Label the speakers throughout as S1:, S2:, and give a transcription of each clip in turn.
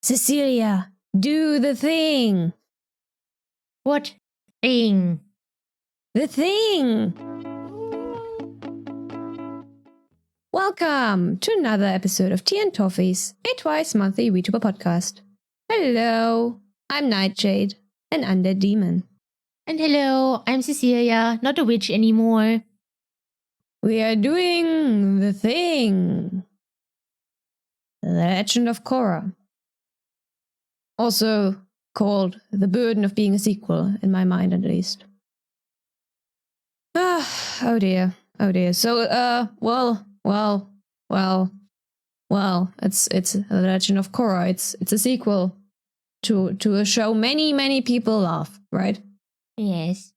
S1: Cecilia, do the thing!
S2: What thing?
S1: The thing! Welcome to another episode of Tea and Toffee's, a twice-monthly VTuber podcast. Hello, I'm Neitshayd, an undead demon.
S2: And hello, I'm Cecilia, not a witch anymore.
S1: We are doing the thing. The Legend of Korra. Also called The Burden of Being a Sequel, in my mind at least. Oh dear. So, it's The Legend of Korra. It's a sequel to a show many people love, right?
S2: Yes.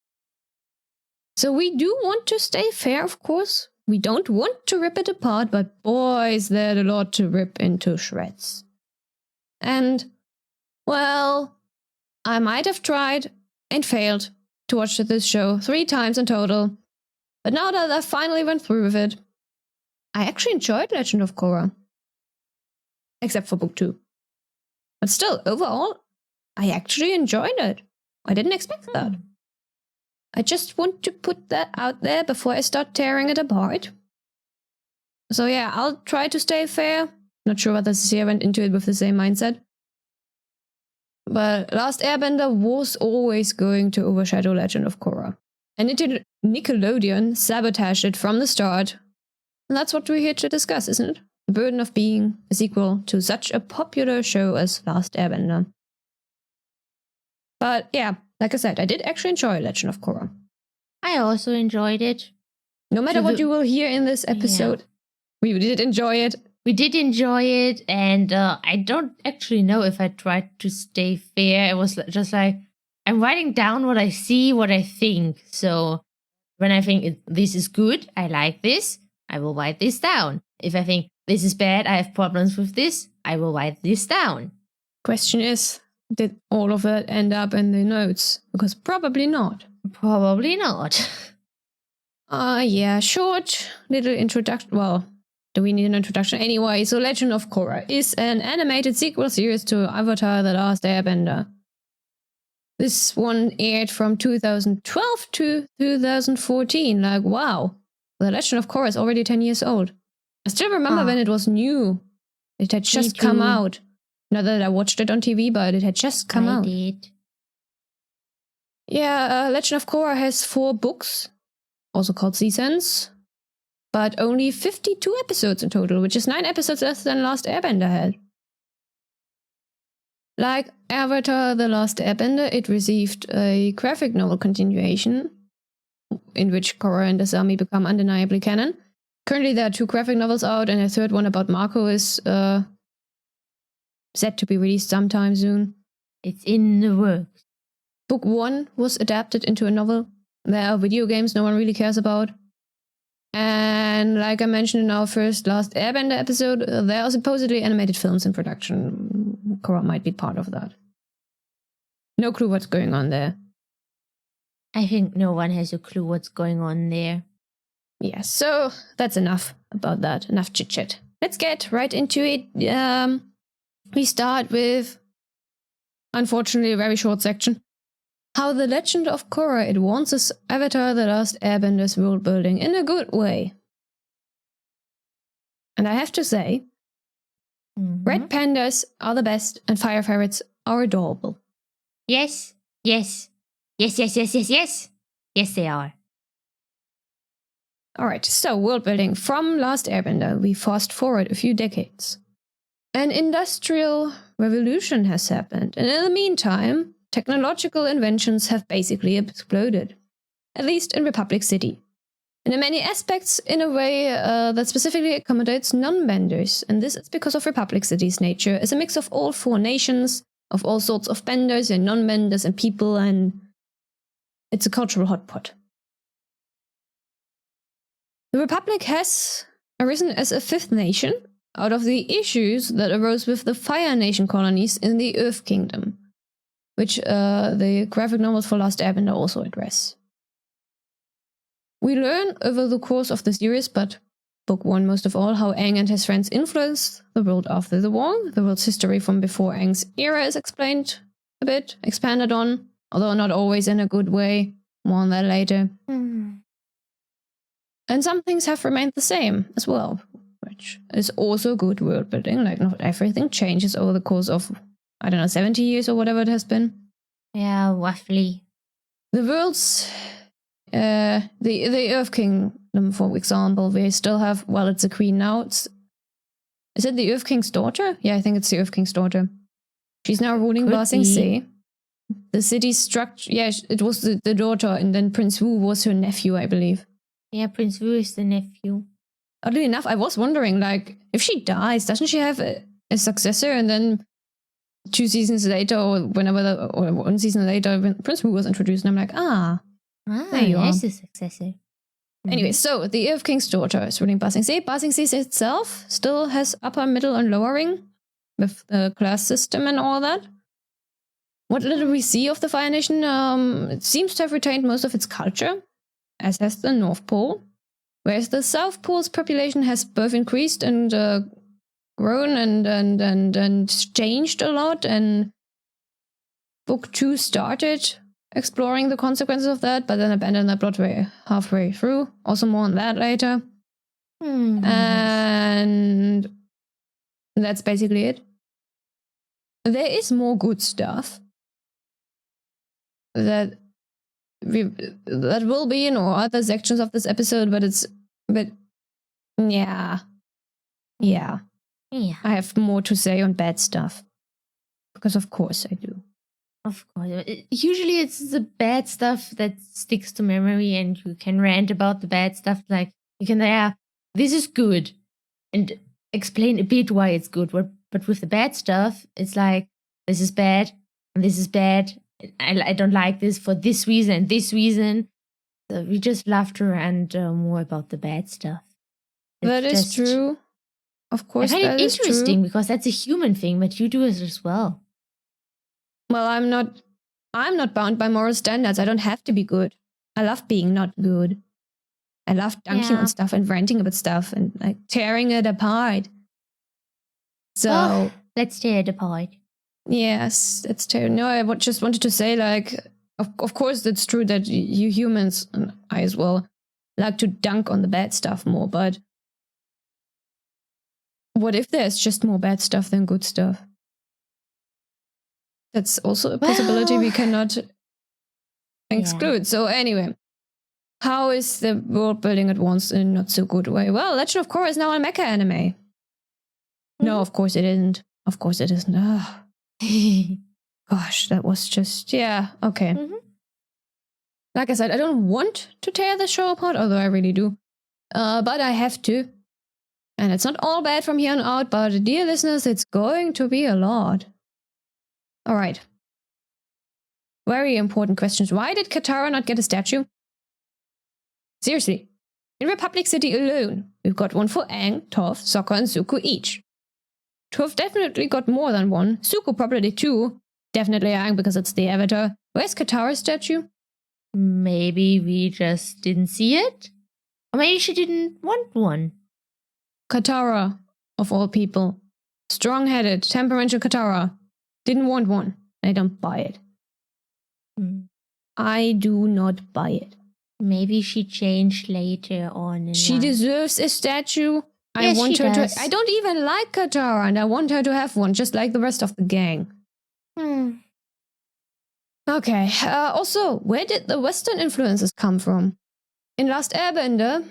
S1: So we do want to stay fair, of course. We don't want to rip it apart, but boy, is there a lot to rip into shreds. And, well, I might have tried and failed to watch this show 3 times in total. But now that I finally went through with it, I actually enjoyed Legend of Korra. Except for book 2. But still, overall, I actually enjoyed it. I didn't expect that. I just want to put that out there before I start tearing it apart. So yeah, I'll try to stay fair. Not sure whether Cecilia went into it with the same mindset. But Last Airbender was always going to overshadow Legend of Korra. And Nickelodeon sabotaged it from the start. And that's what we're here to discuss, isn't it? The burden of being a sequel to such a popular show as Last Airbender. But yeah, like I said, I did actually enjoy Legend of Korra.
S2: I also enjoyed it.
S1: No matter what you will hear in this episode, we did enjoy it.
S2: We did enjoy it, and I don't actually know if I tried to stay fair. It was just like, I'm writing down what I see, what I think. So when I think this is good, I like this, I will write this down. If I think this is bad, I have problems with this, I will write this down.
S1: Question is, did all of it end up in the notes? Because probably not.
S2: Probably not.
S1: Yeah, short little introduction. Well, do we need an introduction? Anyway, so Legend of Korra is an animated sequel series to Avatar: The Last Airbender. This one aired from 2012 to 2014. Like, wow. The Legend of Korra is already 10 years old. I still remember when it was new. It had just come out. Not that I watched it on TV, but it had just come out.
S2: I did.
S1: Yeah, Legend of Korra has 4 books, also called seasons, but only 52 episodes in total, which is 9 episodes less than Last Airbender had. Like Avatar: The Last Airbender, it received a graphic novel continuation, in which Korra and Asami become undeniably canon. Currently there are 2 graphic novels out, and a third one about Marco is set to be released sometime soon.
S2: It's in the works.
S1: Book 1 was adapted into a novel. There are video games no one really cares about. And like I mentioned in our first Last Airbender episode, there are supposedly animated films in production. Korra might be part of that. No clue what's going on there.
S2: I think no one has a clue what's going on there.
S1: Yeah, so that's enough about that. Enough chit-chat. Let's get right into it. We start with, unfortunately, a very short section. How the Legend of Korra advances Avatar: The Last Airbender's world building in a good way. And I have to say, red pandas are the best and fire ferrets are adorable.
S2: Yes. Yes, they are.
S1: Alright, so world building. From Last Airbender, we fast forward a few decades. An industrial revolution has happened, and in the meantime, technological inventions have basically exploded. At least in Republic City. And in many aspects, in a way that specifically accommodates non-benders. And this is because of Republic City's nature as a mix of all 4 nations, of all sorts of benders and non-benders and people, and it's a cultural hotpot. The Republic has arisen as a 5th nation out of the issues that arose with the Fire Nation colonies in the Earth Kingdom, which the graphic novels for Last Airbender also address. We learn over the course of the series, but Book 1 most of all, how Aang and his friends influenced the world after the war. The world's history from before Aang's era is explained a bit, expanded on, although not always in a good way. More on that later. And some things have remained the same as well, which is also good world building. Like, not everything changes over the course of, I don't know, 70 years or whatever it has been.
S2: Yeah, roughly.
S1: The world's, the Earth Kingdom, for example, we still have, well, it's a queen now. Is it the Earth King's daughter? Yeah, I think it's the Earth King's daughter. She's now ruling Ba Sing Se. The city's structure, yeah, it was the daughter, and then Prince Wu was her nephew, I believe.
S2: Yeah, Prince Wu is the nephew.
S1: Oddly enough, I was wondering, like, if she dies, doesn't she have a successor? And then 2 seasons later, or whenever, or 1 season later, when Prince Wu was introduced, and I'm like, there you are.
S2: There's the successor.
S1: Anyway, so the Earth King's daughter is ruling Ba Sing Se. Ba Sing Se itself still has upper, middle, and lowering with the class system and all that. What little we see of the Fire Nation, it seems to have retained most of its culture, as has the North Pole, whereas the South Pole's population has both increased and grown and changed a lot, and Book 2 started exploring the consequences of that, but then abandoned that plot halfway through. Also more on that later. And that's basically it. There is more good stuff that will be in other sections of this episode, but yeah. I have more to say on bad stuff, because of course I do.
S2: Of course. Usually it's the bad stuff that sticks to memory, and you can rant about the bad stuff. Like, you can say, this is good, and explain a bit why it's good. But with the bad stuff, it's like, this is bad, and this is bad. I don't like this for this reason and this reason. So we just love to rant more about the bad stuff.
S1: That is true. Of course,
S2: I find
S1: that
S2: it
S1: is
S2: interesting
S1: true.
S2: because that's a human thing, but you do it as well.
S1: Well, I'm not bound by moral standards. I don't have to be good. I love being not good. I love dunking on stuff and ranting about stuff and like tearing it apart. So
S2: let's tear it apart.
S1: Yes, that's true. No, I just wanted to say, like, of course it's true that you humans, and I as well, like to dunk on the bad stuff more, but what if there's just more bad stuff than good stuff? That's also a possibility we cannot exclude. So anyway, how is the world building advanced in a not so good way? Well, Legend of Korra is now a mecha anime. No, of course it isn't. Of course it isn't. Gosh, that was just, okay. Like I said, I don't want to tear the show apart, although I really do. But I have to. And it's not all bad from here on out, but dear listeners, it's going to be a lot. All right. Very important questions. Why did Katara not get a statue? Seriously. In Republic City alone, we've got one for Aang, Toph, Sokka, and Zuko each. Toph definitely got more than one. Zuko probably 2. Definitely Aang because it's the Avatar. Where's Katara's statue?
S2: Maybe we just didn't see it? Or maybe she didn't want one.
S1: Katara, of all people. Strong-headed, temperamental Katara. Didn't want one. I don't buy it. I do not buy it.
S2: Maybe she changed later on.
S1: She deserves a statue.
S2: Yes,
S1: I want her
S2: does.
S1: to. I don't even like Katara, and I want her to have one, just like the rest of the gang. Okay. Also, where did the Western influences come from? In Last Airbender,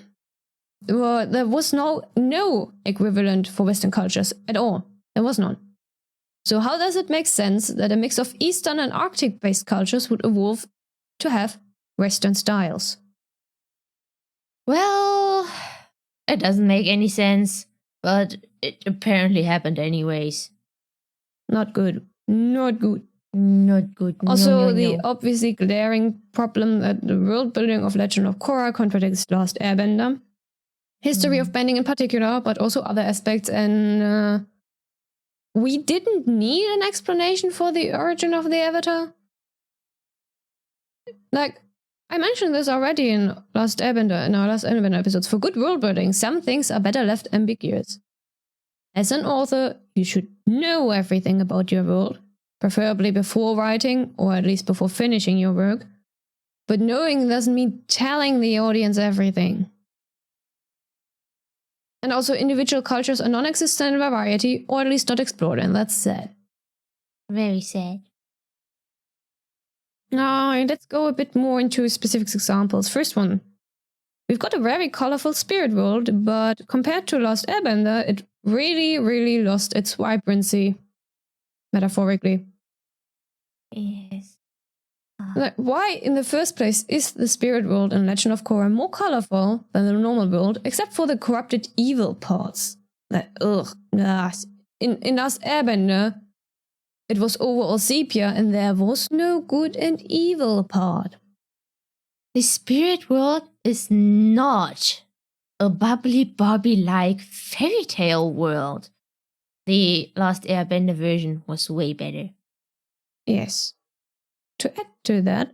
S1: there was no equivalent for Western cultures at all. There was none. So how does it make sense that a mix of Eastern and Arctic-based cultures would evolve to have Western styles?
S2: Well, it doesn't make any sense, but it apparently happened anyways.
S1: Not good. Not good.
S2: Not good.
S1: Also, the obviously glaring problem that the world building of Legend of Korra contradicts Last Airbender. History of bending in particular, but also other aspects, and we didn't need an explanation for the origin of the Avatar. Like, I mentioned this already in our last Airbender episodes. For good world building, some things are better left ambiguous. As an author, you should know everything about your world, preferably before writing, or at least before finishing your work. But knowing doesn't mean telling the audience everything. And also, individual cultures are non-existent in variety, or at least not explored, and that's sad.
S2: Very sad.
S1: Now, let's go a bit more into specific examples. First one. We've got a very colorful spirit world, but compared to Last Airbender, it really lost its vibrancy, metaphorically.
S2: Yes.
S1: Like, why, in the first place, is the spirit world in Legend of Korra more colorful than the normal world, except for the corrupted evil parts? Like, in Last Airbender, it was overall sepia, and there was no good and evil part.
S2: The spirit world is not a bubbly Barbie-like fairy tale world. The Last Airbender version was way better.
S1: Yes. To add to that,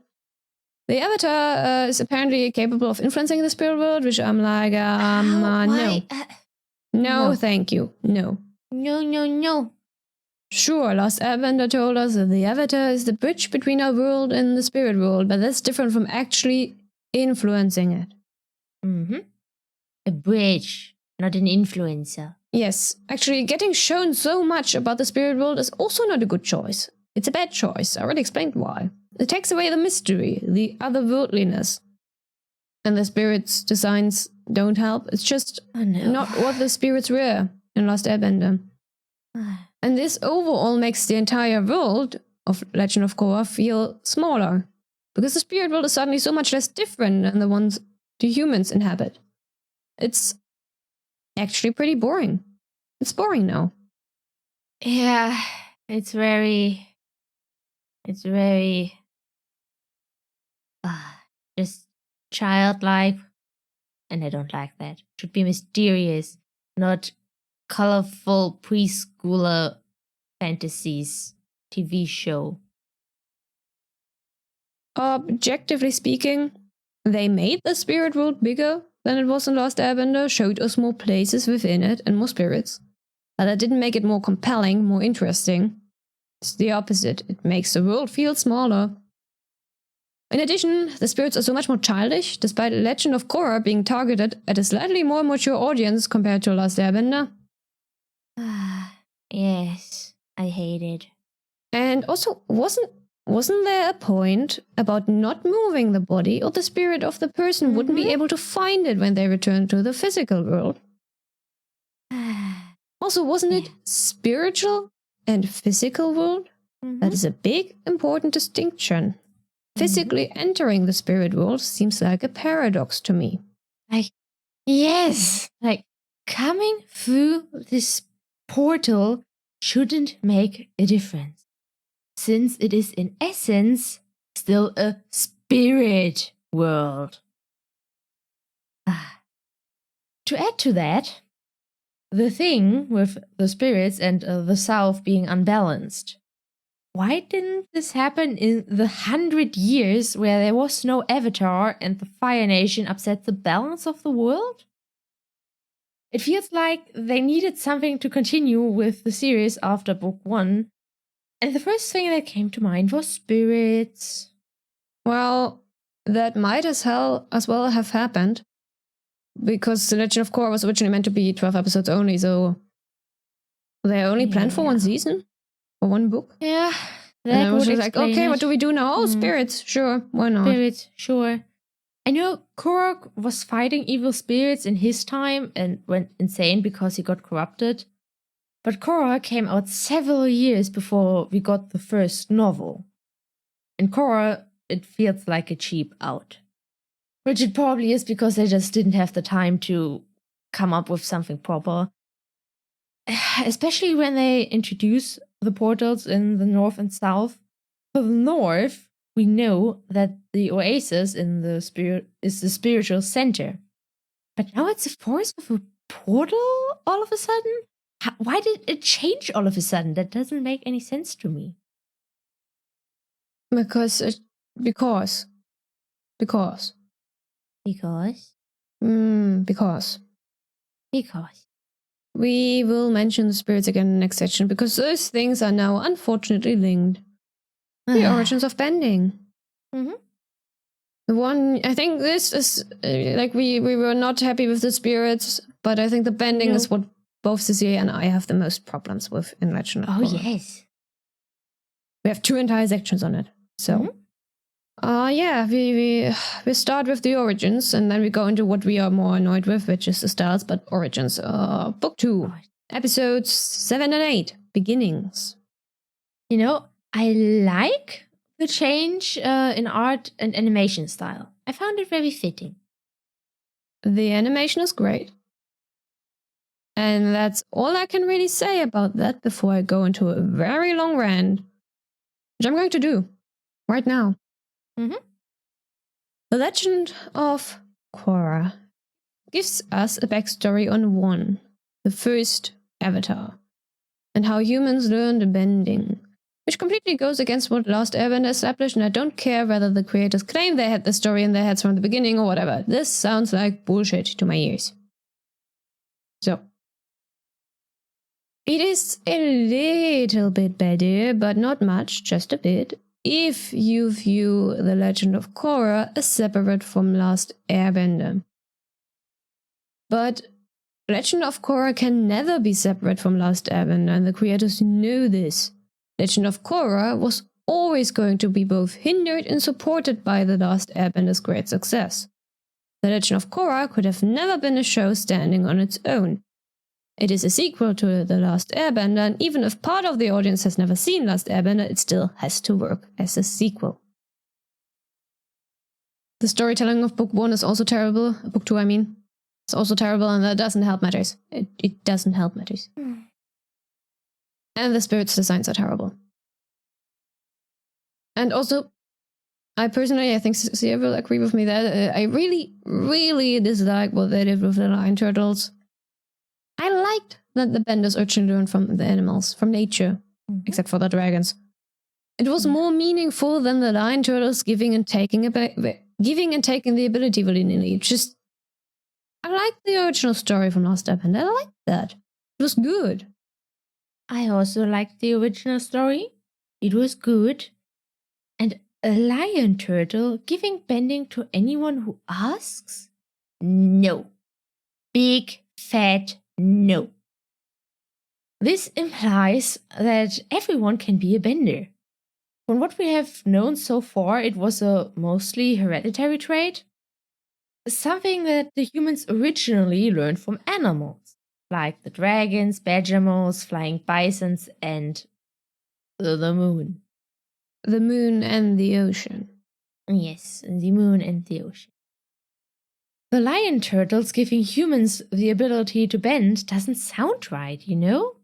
S1: the Avatar is apparently capable of influencing the spirit world, which I'm like, no. No, thank you. No.
S2: No.
S1: Sure, Last Airbender told us that the Avatar is the bridge between our world and the spirit world, but that's different from actually influencing it.
S2: A bridge, not an influencer.
S1: Yes, actually getting shown so much about the spirit world is also not a good choice. It's a bad choice. I already explained why. It takes away the mystery, the otherworldliness. And the spirits' designs don't help. It's just not what the spirits were in Last Airbender. And this overall makes the entire world of Legend of Korra feel smaller, because the spirit world is suddenly so much less different than the ones the humans inhabit. It's actually pretty boring. It's boring now.
S2: Yeah, it's very just childlike, and I don't like that. It should be mysterious, not colorful preschooler fantasies TV show.
S1: Objectively speaking, they made the spirit world bigger than it was in Last Airbender, showed us more places within it and more spirits. But that didn't make it more compelling, more interesting. It's the opposite. It makes the world feel smaller. In addition, the spirits are so much more childish, despite Legend of Korra being targeted at a slightly more mature audience compared to Last Airbender.
S2: Yes, I hate it.
S1: And also, wasn't there a point about not moving the body, or the spirit of the person wouldn't be able to find it when they return to the physical world? Also, wasn't it spiritual and physical world? That is a big, important distinction. Physically entering the spirit world seems like a paradox to me.
S2: Yes, coming through this portal shouldn't make a difference, since it is in essence still a spirit world. To add to that, the thing with the spirits and the south being unbalanced. Why didn't this happen in the 100 years where there was no avatar and the Fire Nation upset the balance of the world? It feels like they needed something to continue with the series after book 1, and the first thing that came to mind was spirits.
S1: Well, that might as well have happened, because The Legend of Korra was originally meant to be 12 episodes only, so they only planned for one season? Or one book?
S2: Yeah,
S1: and I was just like, okay,
S2: it.
S1: what do we do now? Oh, spirits, sure, why not?
S2: Spirits, sure. I know Korra was fighting evil spirits in his time and went insane because he got corrupted. But Korra came out several years before we got the first novel. In Korra, it feels like a cheap out. Which it probably is, because they just didn't have the time to come up with something proper. Especially when they introduce the portals in the north and south. For the north, we know that the oasis in the spirit is the spiritual center. But now it's a forest with a portal all of a sudden? Why did it change all of a sudden? That doesn't make any sense to me.
S1: Because Because.
S2: Because.
S1: Because.
S2: Because.
S1: We will mention the spirits again in the next section, because those things are now unfortunately linked. The origins of bending.
S2: Mm-hmm.
S1: The one, I think this is, we were not happy with the spirits, but I think the bending is what both Cecilia and I have the most problems with in Legend of Korra.
S2: Oh, yes.
S1: We have 2 entire sections on it. So, we start with the origins, and then we go into what we are more annoyed with, which is the stars, but origins. Book 2, episodes 7 and 8, beginnings.
S2: You know, I like the change in art and animation style. I found it very fitting.
S1: The animation is great. And that's all I can really say about that before I go into a very long rant, which I'm going to do right now.
S2: Mm-hmm.
S1: The Legend of Korra gives us a backstory on One, the first avatar, and how humans learned bending, which completely goes against what Last Airbender established, and I don't care whether the creators claim they had the story in their heads from the beginning or whatever. This sounds like bullshit to my ears. So, it is a little bit better, but not much, just a bit, if you view The Legend of Korra as separate from Last Airbender. But Legend of Korra can never be separate from Last Airbender, and the creators know this. Legend of Korra was always going to be both hindered and supported by The Last Airbender's great success. The Legend of Korra could have never been a show standing on its own. It is a sequel to The Last Airbender, and even if part of the audience has never seen Last Airbender, it still has to work as a sequel. The storytelling of Book 1 is also terrible. Book 2, I mean. It's also terrible, and that doesn't help matters. It doesn't help matters. And the spirits designs are terrible. And also, I think Sia will agree with me that I really, really dislike what they did with the lion turtles. I liked that the benders originally learned from the animals, from nature, except for the dragons. It was more meaningful than the lion turtles giving and taking the ability willy-nilly. Just, I liked the original story from Last Airbender. I liked that. It was good.
S2: I also liked the original story. It was good. And a lion turtle giving bending to anyone who asks? No. Big, fat no. This implies that everyone can be a bender. From what we have known so far, it was a mostly hereditary trait. Something that the humans originally learned from animals, like the dragons, badgermoles, flying bisons, and the moon.
S1: The moon and the ocean.
S2: Yes, the moon and the ocean. The lion turtles giving humans the ability to bend doesn't sound right, you know?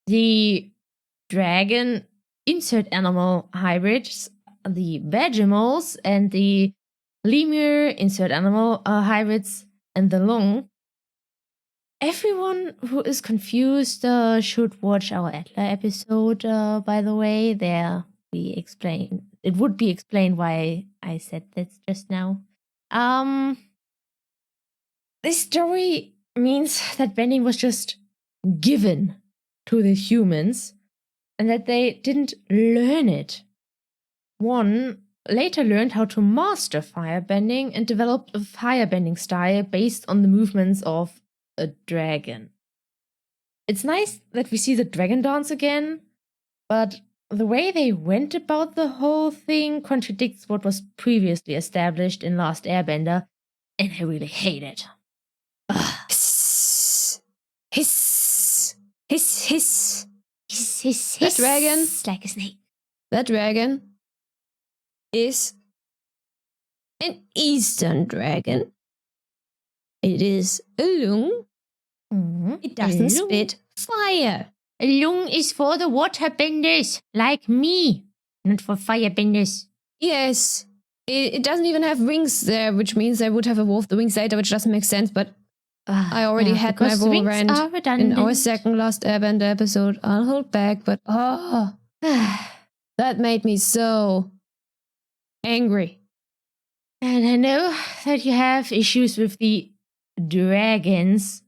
S2: The dragon insert animal hybrids, the badgermoles, and the lemur insert animal hybrids, and the long. Everyone who is confused should watch our ATLA episode, by the way. There we explain. It would be explained why I said this just now. This story means that bending was just given to the humans and that they didn't learn it. One later learned how to master firebending and developed a firebending style based on the movements of a dragon. It's nice that we see the dragon dance again, but the way they went about the whole thing contradicts what was previously established in Last Airbender, and I really hate it.
S1: Hiss. Hiss. Hiss. Hiss.
S2: Hiss, hiss,
S1: That
S2: hiss.
S1: dragon.
S2: It's like a snake.
S1: That dragon is an Eastern dragon. It is a lung. It doesn't spit fire.
S2: A lung is for the waterbenders, like me, not for firebenders.
S1: Yes. It doesn't even have wings there, which means I would have evolved the wings later, which doesn't make sense, but I already had my raw rant in our second Last Airbender episode. I'll hold back, but that made me so angry.
S2: And I know that you have issues with the dragons,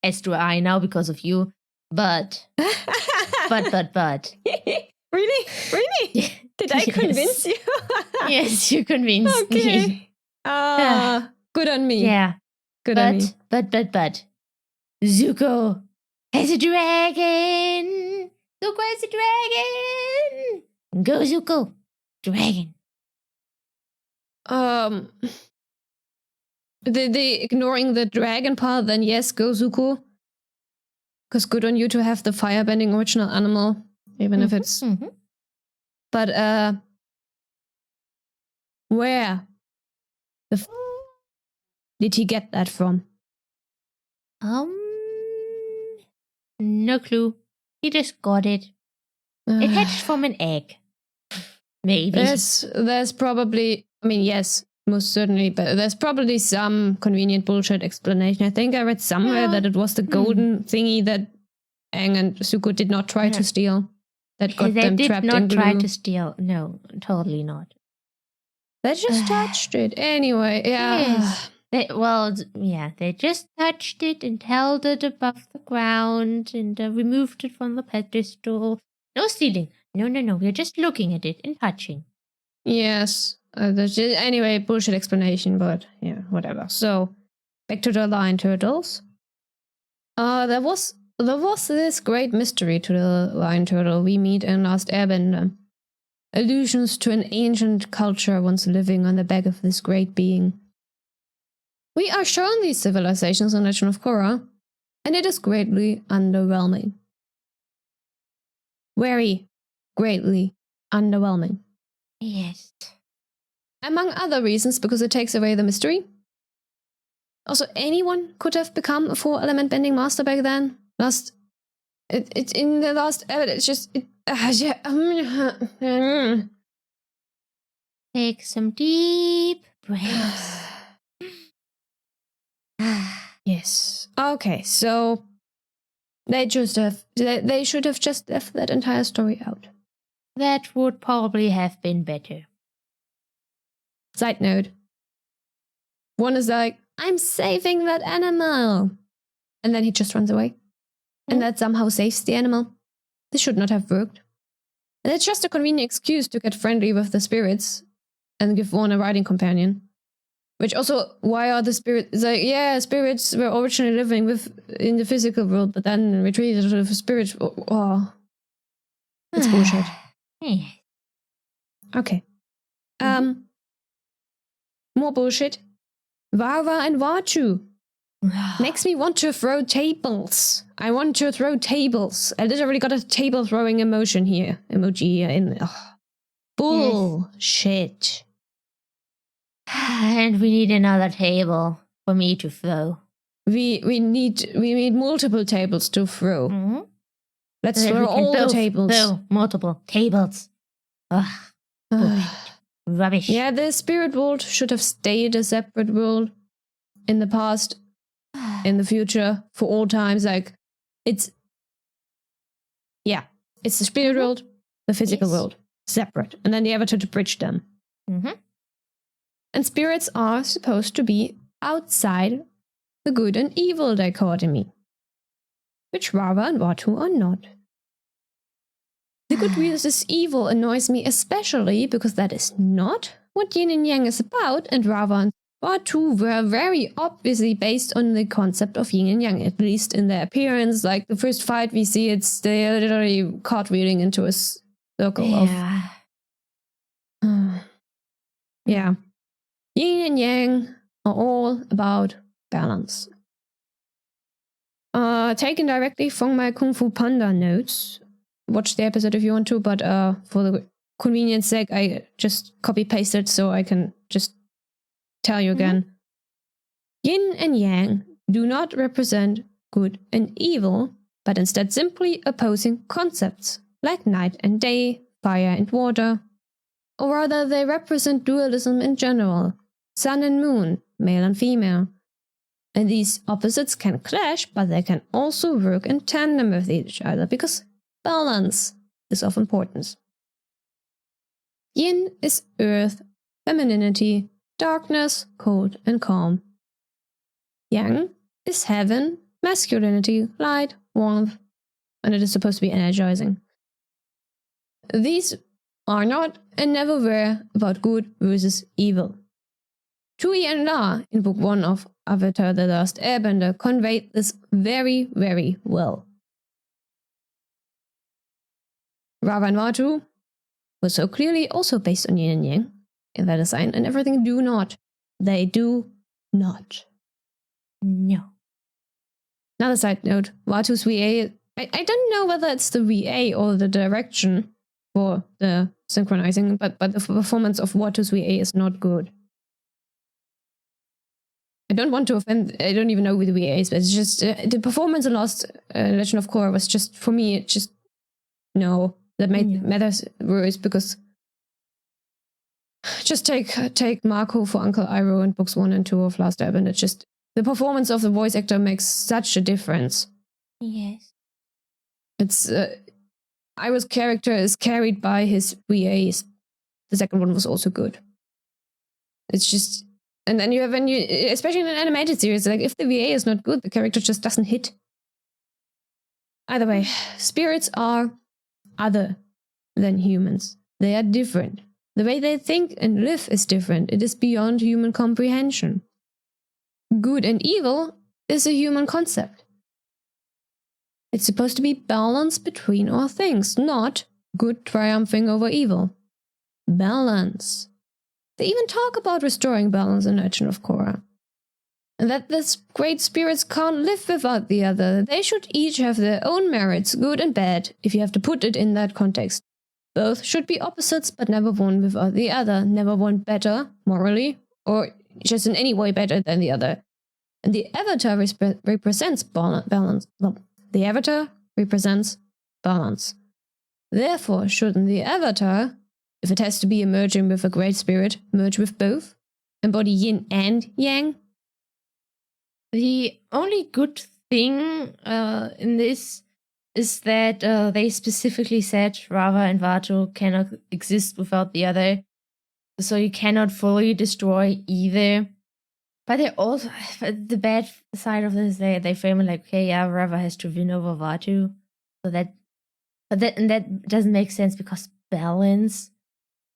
S2: as do I now because of you. But.
S1: Really? Did I convince you?
S2: Yes, you convinced me.
S1: Good on me.
S2: Yeah.
S1: Good on me.
S2: But. Zuko has a dragon. Zuko has a dragon. Go, Zuko. Dragon.
S1: The ignoring the dragon part, then yes, go Zuko. Because good on you to have the firebending original animal, even if it's...
S2: Mm-hmm.
S1: But, where did he get that from?
S2: No clue. He just got it. It hatched from an egg. Maybe.
S1: There's probably... I mean, yes, most certainly, but there's probably some convenient bullshit explanation. I think I read somewhere that it was the golden thingy that Aang and Zuko did not try to steal. That got them trapped in glue.
S2: They did not try to steal. No, totally not.
S1: They just touched it. Anyway, yeah.
S2: Yes. They just touched it and held it above the ground and removed it from the pedestal. No stealing. No. We're just looking at it and touching.
S1: Yes. Anyway, bullshit explanation, but yeah, whatever. So, back to the lion turtles. There was this great mystery to the lion turtle we meet in Last Airbender. Allusions to an ancient culture once living on the back of this great being. We are shown these civilizations in Legend of Korra, and it is greatly underwhelming. Very greatly underwhelming.
S2: Yes.
S1: Among other reasons, because it takes away the mystery. Also, anyone could have become a 4-element bending master back then. In the last evidence, it's just...
S2: Take some deep breaths.
S1: Yes. Okay, so they should have just left that entire story out.
S2: That would probably have been better.
S1: Side note. One is like, I'm saving that animal. And then he just runs away. And that somehow saves the animal. This should not have worked. And it's just a convenient excuse to get friendly with the spirits and give one a riding companion. Which also, why are the spirits... It's like, yeah, spirits were originally living in the physical world, but then retreated to the spirits. Oh. It's bullshit. Okay. More bullshit. Vava and Vachu. Makes me want to throw tables. I want to throw tables. I literally got a table throwing emoji here in. Bullshit.
S2: And we need another table for me to throw.
S1: We need multiple tables to throw.
S2: Mm-hmm.
S1: Let's throw all the tables.
S2: Throw multiple tables. Rubbish.
S1: Yeah, the spirit world should have stayed a separate world in the past, in the future, for all times. Like, it's the spirit world, the physical world, separate. And then the avatar to bridge them.
S2: Mm-hmm.
S1: And spirits are supposed to be outside the good and evil dichotomy, which Rava and Watu are not. The good versus evil annoys me especially because that is not what yin and yang is about, and Rava and Watu were very obviously based on the concept of yin and yang, at least in their appearance. Like the first fight we see, they're literally cartwheeling into a circle of... Yeah. Yin and yang are all about balance. Taken directly from my Kung Fu Panda notes. Watch the episode if you want to, but for the convenience sake, I just copy-pasted so I can just tell you again. Yin and yang do not represent good and evil, but instead simply opposing concepts, like night and day, fire and water. Or rather, they represent dualism in general, sun and moon, male and female. And these opposites can clash, but they can also work in tandem with each other, because balance is of importance. Yin is earth, femininity, darkness, cold and calm. Yang is heaven, masculinity, light, warmth, and it is supposed to be energizing. These are not and never were about good versus evil. Cui and La in Book 1 of Avatar The Last Airbender conveyed this very, very well. Rava and Vatu was so clearly also based on yin and yang in their design, and everything do not. They do not.
S2: No.
S1: Another side note, Vatu's VA, I don't know whether it's the VA or the direction for the synchronizing, but the performance of Vatu's VA is not good. I don't want to offend, I don't even know who the VA is, but it's just, the performance in Lost Legend of Korra was just, for me, it just, no, that made matters worse, because just take Marco for Uncle Iroh in Books 1 and 2 of Last Airbender, it just, the performance of the voice actor makes such a difference.
S2: Yes.
S1: It's, Iroh's character is carried by his VAs. The second one was also good. It's just, and then you have, when you, especially in an animated series, like if the VA is not good, the character just doesn't hit. Either way, spirits are other than humans. They are different. The way they think and live is different. It is beyond human comprehension. Good and evil is a human concept. It's supposed to be balance between all things, not good triumphing over evil. Balance. They even talk about restoring balance in Legend of Korra. And that these great spirits can't live without the other. They should each have their own merits, good and bad, if you have to put it in that context. Both should be opposites, but never one without the other. Never one better, morally, or just in any way better than the other. And the Avatar represents balance. The Avatar represents balance. Therefore, shouldn't the Avatar, if it has to be emerging with a great spirit, merge with both? Embody yin and yang?
S2: The only good thing in this is that they specifically said Rava and Vatu cannot exist without the other. So you cannot fully destroy either. But they also, the bad side of this, they frame it like, okay, yeah, Rava has to win over Vatu. So that doesn't make sense because balance.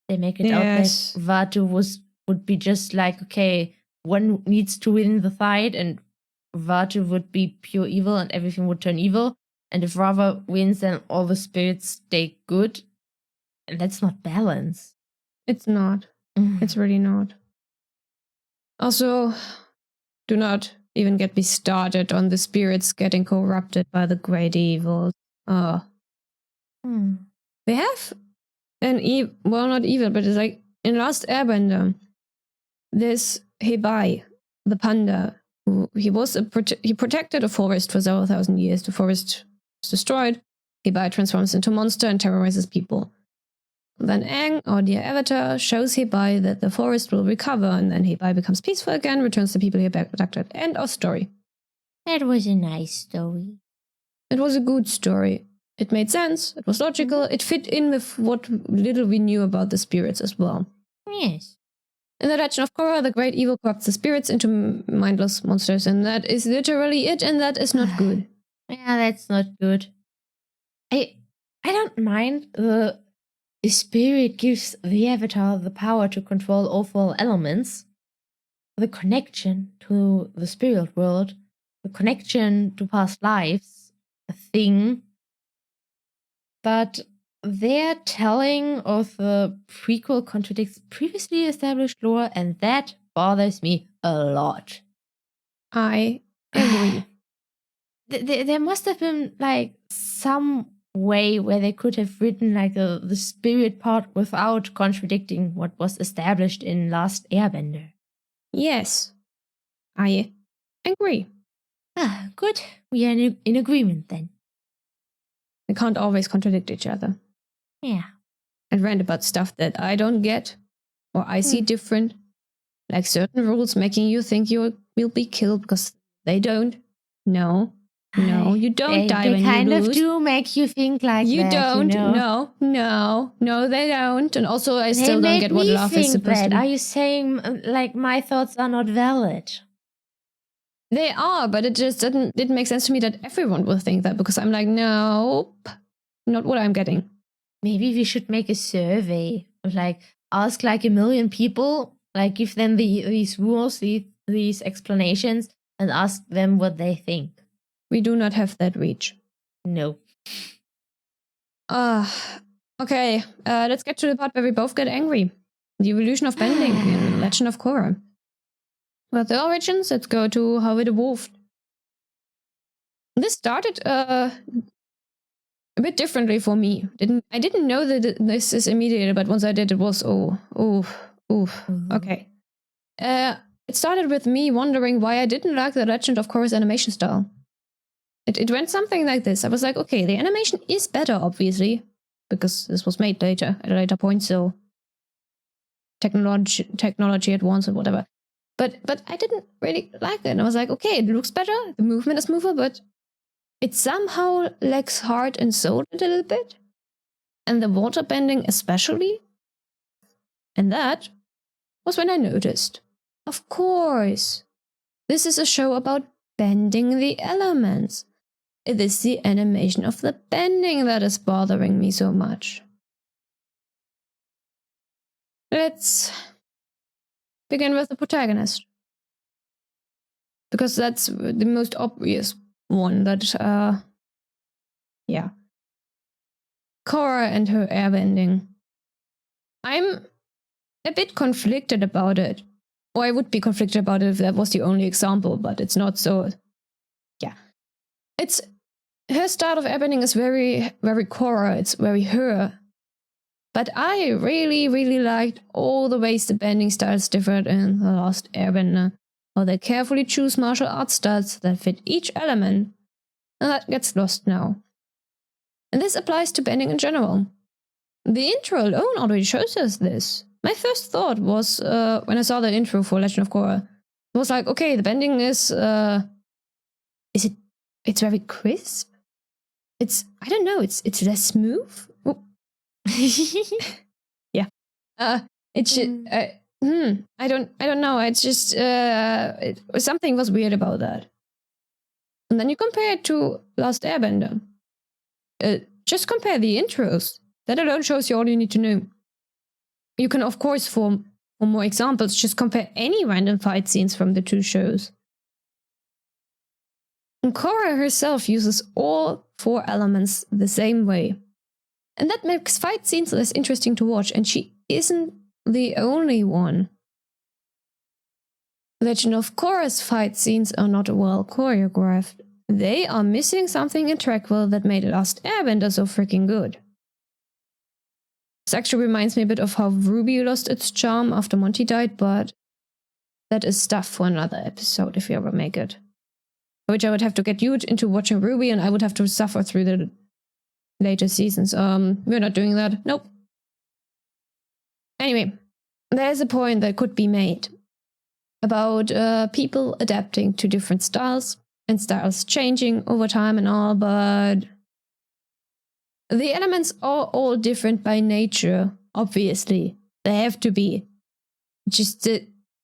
S2: They make it out that Vatu would be just like, okay, one needs to win the fight and Vatu would be pure evil and everything would turn evil. And if Rava wins, then all the spirits stay good. And that's not balance.
S1: It's not. It's really not. Also, do not even get me started on the spirits getting corrupted by the great evil. They have an well, not evil, but it's like in Last Airbender, there's Hebai, the panda. He protected a forest for several thousand years. The forest is destroyed. Hebai transforms into a monster and terrorizes people. Then Aang, or the Avatar, shows Hebai that the forest will recover, and then Hebai becomes peaceful again, returns the people he abducted. End of story.
S2: That was a nice story.
S1: It was a good story. It made sense. It was logical. It fit in with what little we knew about the spirits as well.
S2: Yes.
S1: In the Legend of Korra, the great evil corrupts the spirits into mindless monsters, and that is literally it, and that is not good.
S2: Yeah, that's not good. I don't mind the spirit gives the Avatar the power to control awful elements. The connection to the spirit world, the connection to past lives, a thing. But their telling of the prequel contradicts previously established lore, and that bothers me a lot.
S1: I agree.
S2: There must have been like some way where they could have written like the spirit part without contradicting what was established in Last Airbender.
S1: Yes, I agree.
S2: Ah, good. We are in agreement then.
S1: We can't always contradict each other.
S2: Yeah.
S1: And rant about stuff that I don't get or I see different. Like certain rules making you think you will be killed because they don't. No. No, you don't die when you lose.
S2: They kind of do make you think like
S1: you
S2: that.
S1: Don't.
S2: You know?
S1: No, they don't. And also, I
S2: They
S1: still don't get what love is supposed to be.
S2: Are you saying like my thoughts are not valid?
S1: They are, but it just didn't make sense to me that everyone will think that, because I'm like, nope, not what I'm getting.
S2: Maybe we should make a survey of like ask like 1 million people, like give them these rules, these explanations, and ask them what they think.
S1: We do not have that reach.
S2: No.
S1: Okay. Let's get to the part where we both get angry. The evolution of bending in Legend of Korra. But the origins, let's go to how it evolved. This started a bit differently for me. I didn't know that this is immediate, but once I did, it was okay. It started with me wondering why I didn't like the Legend of Korra's animation style. It went something like this. I was like, okay, the animation is better, obviously, because this was made later, at a later point, so technology advanced or whatever. But I didn't really like it. And I was like, okay, it looks better, the movement is smoother, but it somehow lacks heart and soul a little bit. And the water bending especially. And that was when I noticed. Of course, this is a show about bending the elements. It is the animation of the bending that is bothering me so much. Let's begin with the protagonist. Because that's the most obvious one that, yeah. Korra and her airbending. I'm a bit conflicted about it. Or I would be conflicted about it if that was the only example, but it's not so. Yeah. Her style of airbending is very, very Korra. It's very her. But I really, really liked all the ways the bending styles differed in The Last Airbender. How they carefully choose martial arts styles that fit each element. And that gets lost now. And this applies to bending in general. The intro alone already shows us this. My first thought was, when I saw the intro for Legend of Korra, it was like, okay, the bending is it's very crisp? I don't know, it's less smooth? Yeah. It should, I don't know, it's just, something was weird about that. And then you compare it to Last Airbender. Just compare the intros. That alone shows you all you need to know. You can, of course, for more examples, just compare any random fight scenes from the two shows. And Korra herself uses all 4 elements the same way. And that makes fight scenes less interesting to watch, and she isn't the only one. Legend of Korra's fight scenes are not well choreographed. They are missing something integral that made Last Airbender so freaking good. This actually reminds me a bit of how Ruby lost its charm after Monty died, but that is stuff for another episode if you ever make it. Which I would have to get you into watching Ruby, and I would have to suffer through the later seasons. We're not doing that. Nope. Anyway, there's a point that could be made about people adapting to different styles and styles changing over time and all, but the elements are all different by nature, obviously. They have to be.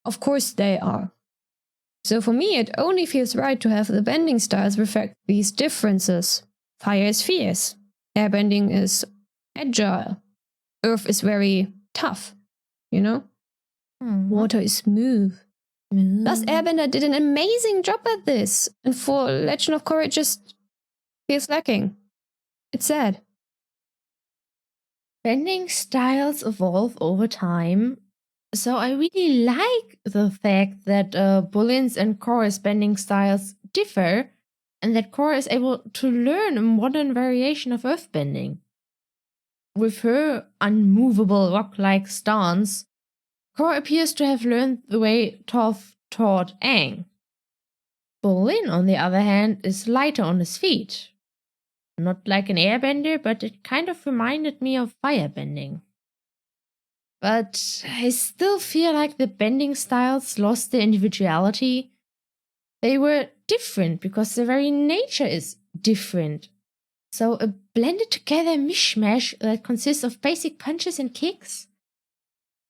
S1: Of course they are. So for me, it only feels right to have the bending styles reflect these differences. Fire is fierce. Airbending is agile. Earth is very tough, you know? Water is smooth. Last Airbender did an amazing job at this. And for Legend of Korra, it just feels lacking. It's sad.
S2: Bending styles evolve over time. So I really like the fact that Bullien's and Korra's bending styles differ, and that Korra is able to learn a modern variation of earthbending. With her unmovable rock-like stance, Korra appears to have learned the way Toph taught Aang. Bullien, on the other hand, is lighter on his feet. Not like an airbender, but it kind of reminded me of firebending. But I still feel like the bending styles lost their individuality. They were different because the very nature is different. So a blended together mishmash that consists of basic punches and kicks?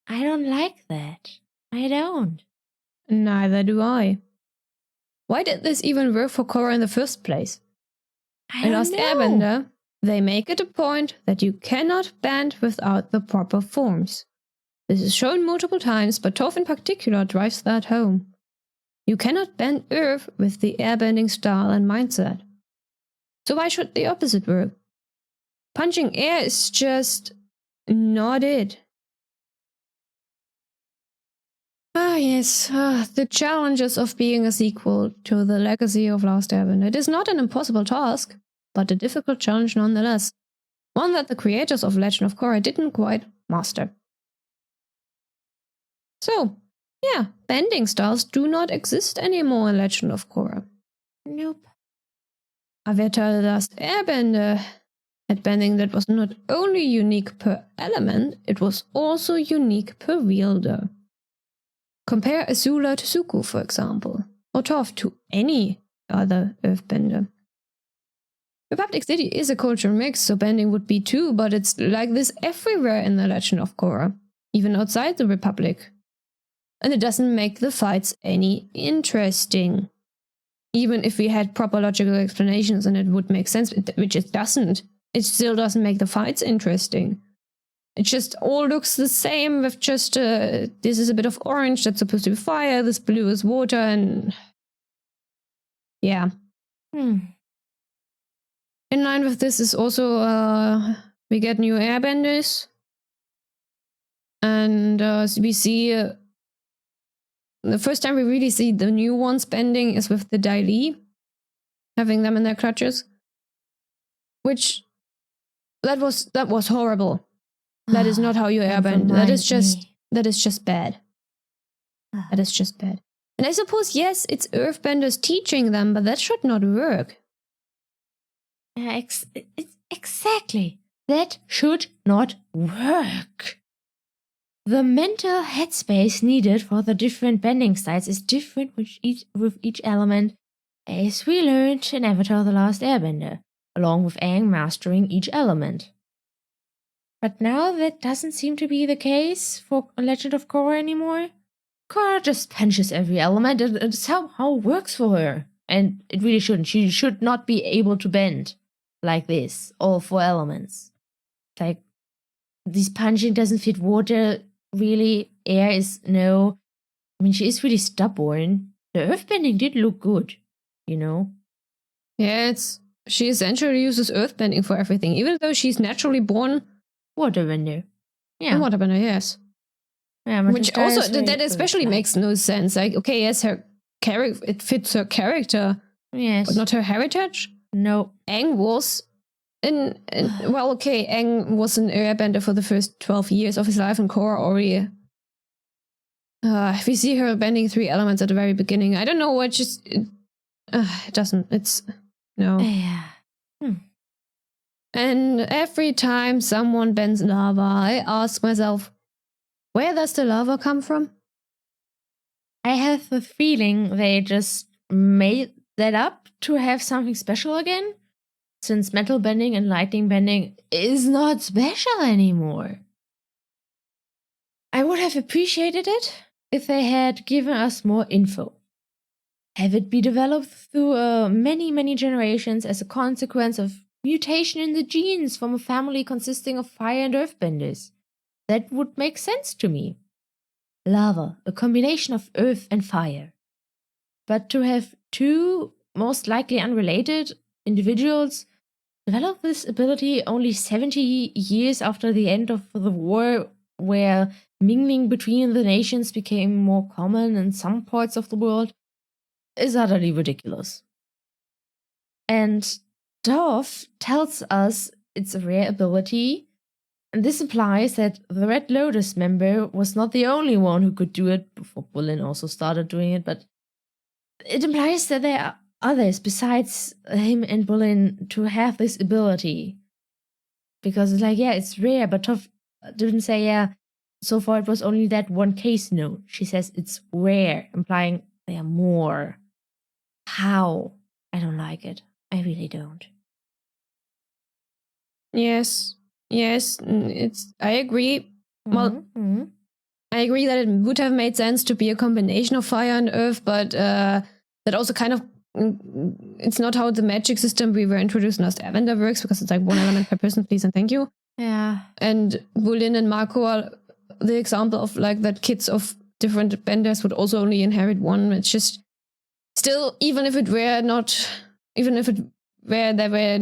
S2: I don't like that. I don't.
S1: Neither do I. Why did this even work for Korra in the first place? In Last Airbender, they make it a point that you cannot bend without the proper forms. This is shown multiple times, but Toffee in particular drives that home. You cannot bend Earth with the airbending style and mindset. So why should the opposite work? Punching air is just not it. Ah yes, the challenges of being a sequel to the legacy of Last Airbender. It is not an impossible task, but a difficult challenge nonetheless. One that the creators of Legend of Korra didn't quite master. So, yeah, bending styles do not exist anymore in Legend of Korra.
S2: Nope.
S1: Avatar The Last Airbender had bending that was not only unique per element, it was also unique per wielder. Compare Azula to Zuko, for example, or Toph to any other earthbender. Republic City is a cultural mix, so bending would be too, but it's like this everywhere in the Legend of Korra, even outside the Republic. And it doesn't make the fights any interesting. Even if we had proper logical explanations and it would make sense, which it doesn't. It still doesn't make the fights interesting. It just all looks the same with just, this is a bit of orange that's supposed to be fire, this blue is water, and yeah. In line with this is also, we get new airbenders. And we see, the first time we really see the new ones bending is with the Dyalla, having them in their clutches. Which, that was horrible. That is not how you airbend. That is just bad. That is just bad. And I suppose, yes, it's earthbenders teaching them, but that should not work.
S2: Yeah, exactly. That should not work. The mental headspace needed for the different bending styles is different with each element, as we learned in Avatar The Last Airbender, along with Aang mastering each element. But now that doesn't seem to be the case for Legend of Korra anymore. Korra just punches every element and it somehow works for her. And it really shouldn't. She should not be able to bend like this, all 4 elements. Like, this punching doesn't fit water, really. Air is no. I mean, she is really stubborn. The earthbending did look good, you know?
S1: Yeah, she essentially uses earthbending for everything, even though she's naturally born
S2: waterbender. Yeah.
S1: Waterbender, yes.
S2: Yeah,
S1: which also, that especially makes no sense. Like, okay, yes, it fits her character.
S2: Yes.
S1: But not her heritage?
S2: No.
S1: Aang was well, okay, Aang was an airbender for the first 12 years of his life, and Korra already. We see her bending 3 elements at the very beginning. I don't know what it doesn't. It's no.
S2: Yeah.
S1: And every time someone bends lava, I ask myself, where does the lava come from?
S2: I have the feeling they just made that up to have something special again, since metal bending and lightning bending is not special anymore. I would have appreciated it if they had given us more info. Have it be developed through many generations as a consequence of mutation in the genes from a family consisting of fire and earthbenders. That would make sense to me. Lava, a combination of earth and fire. But to have 2 most likely unrelated individuals develop this ability only 70 years after the end of the war, where mingling between the nations became more common in some parts of the world, is utterly ridiculous. And Toffee tells us it's a rare ability, and this implies that the Red Lotus member was not the only one who could do it before Bulin also started doing it, but it implies that there are others besides him and Bulin to have this ability. Because it's like, yeah, it's rare, but Toffee didn't say, yeah, so far it was only that one case. No, she says it's rare, implying there are more. How? I don't like it. I really don't.
S1: Yes. I agree. Well, I agree that it would have made sense to be a combination of fire and earth, but that also kind of, it's not how the magic system we were introduced in Lost Avenger works, because it's like one element per person, please and thank you.
S2: Yeah.
S1: And Bolin and Marco are the example of like that kids of different benders would also only inherit one. It's just still, even if it were not, even if it were there were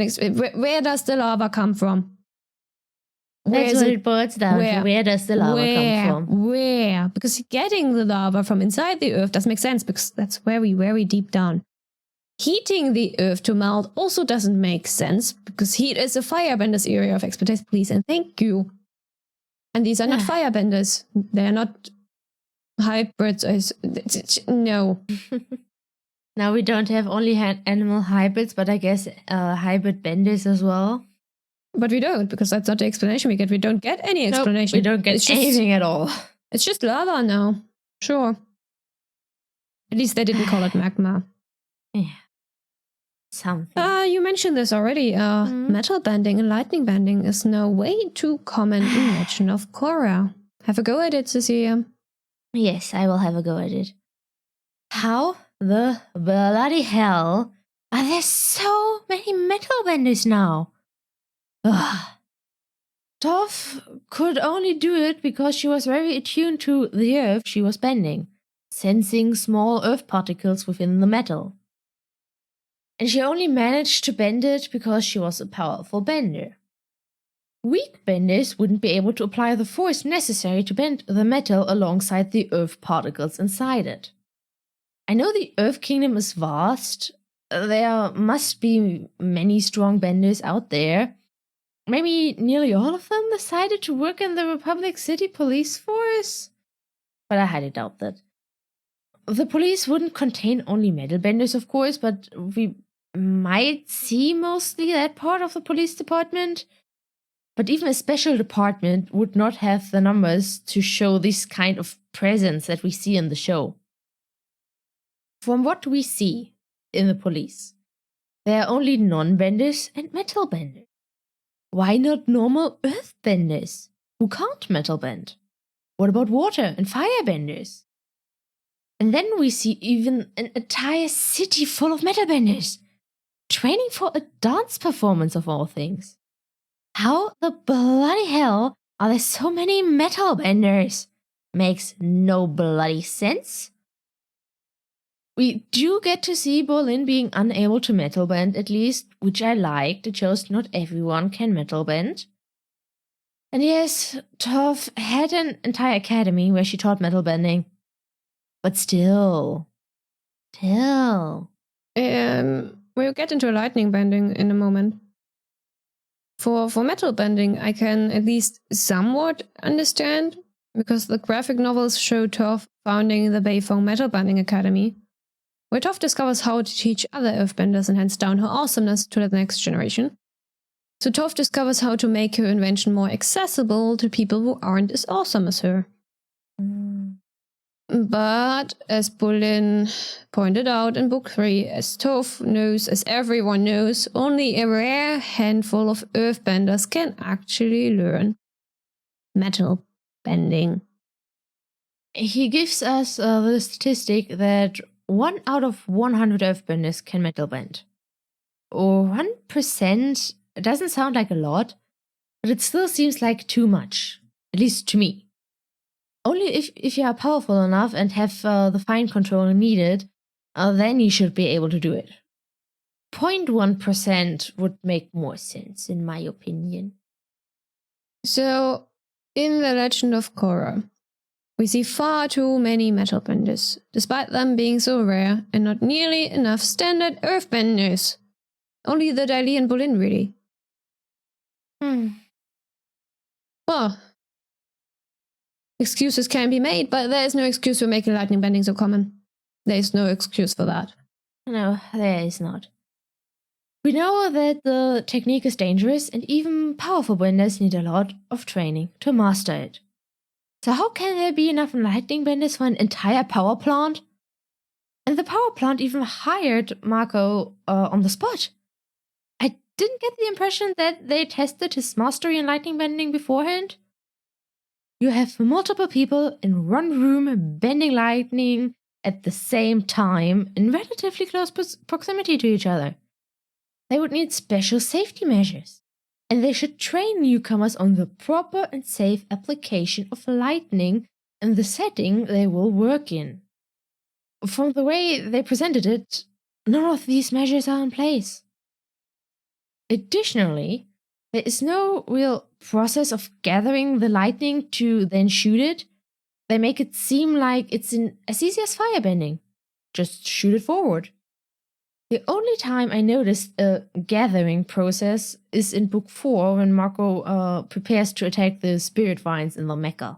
S1: where does the lava come from?
S2: That's what it boils down to. Where does the lava come from?
S1: Where? Because getting the lava from inside the earth does make sense, because that's very deep down. Heating the earth to melt also doesn't make sense, because heat is a firebender's area of expertise, please and thank you. And these are not firebenders. They are not hybrids. No.
S2: Now we don't have only animal hybrids, but I guess hybrid benders as well.
S1: But we don't, because that's not the explanation we get. We don't get any explanation.
S2: Nope, we don't get anything at all.
S1: It's just lava now. Sure. At least they didn't call it magma.
S2: Yeah. Something.
S1: You mentioned this already. Metal bending and lightning bending is now way too common in Legend of Korra. Have a go at it, Cecilia.
S2: Yes, I will have a go at it. How the bloody hell are there so many metal benders now? Ugh. Toff could only do it because she was very attuned to the earth she was bending, sensing small earth particles within the metal. And she only managed to bend it because she was a powerful bender. Weak benders wouldn't be able to apply the force necessary to bend the metal alongside the earth particles inside it. I know the Earth Kingdom is vast. There must be many strong benders out there. Maybe nearly all of them decided to work in the Republic City Police Force? But I highly doubt that. The police wouldn't contain only metal benders, of course, but we might see mostly that part of the police department. But even a special department would not have the numbers to show this kind of presence that we see in the show. From what we see in the police, there are only non-benders and metal benders. Why not normal earth benders who can't metal bend? What about water and fire benders? And then we see even an entire city full of metal benders, training for a dance performance of all things. How the bloody hell are there so many metal benders? Makes no bloody sense. We do get to see Bolin being unable to metal bend, at least, which I liked. It shows not everyone can metal bend. And yes, Toff had an entire academy where she taught metal bending. But still. We'll
S1: get into lightning bending in a moment. For metal bending, I can at least somewhat understand, because the graphic novels show Toff founding the Beifong Metal Bending Academy, where Toff discovers how to teach other earthbenders and hands down her awesomeness to the next generation. So Toff discovers how to make her invention more accessible to people who aren't as awesome as her. But, as Bolin pointed out in Book 3, as Toff knows, as everyone knows, only a rare handful of earthbenders can actually learn metal bending.
S2: He gives us the statistic that 1 out of 100 earthbenders can metal bend. 1% doesn't sound like a lot, but it still seems like too much, at least to me. Only if you are powerful enough and have the fine control needed, then you should be able to do it. 0.1% would make more sense, in my opinion.
S1: So, in The Legend of Korra, we see far too many metal benders, despite them being so rare and not nearly enough standard earthbenders. Only the Dyalla and Bolin, really. Well, excuses can be made, but there is no excuse for making lightning bending so common. There is no excuse for that.
S2: No, there is not. We know that the technique is dangerous, and even powerful benders need a lot of training to master it. So how can there be enough lightning benders for an entire power plant? And the power plant even hired Marco on the spot. I didn't get the impression that they tested his mastery in lightning bending beforehand. You have multiple people in one room bending lightning at the same time in relatively close proximity to each other. They would need special safety measures, and they should train newcomers on the proper and safe application of lightning in the setting they will work in. From the way they presented it, none of these measures are in place. Additionally, there is no real process of gathering the lightning to then shoot it. They make it seem like it's as easy as firebending. Just shoot it forward. The only time I noticed a gathering process is in Book 4 when Marco prepares to attack the spirit vines in the mecha.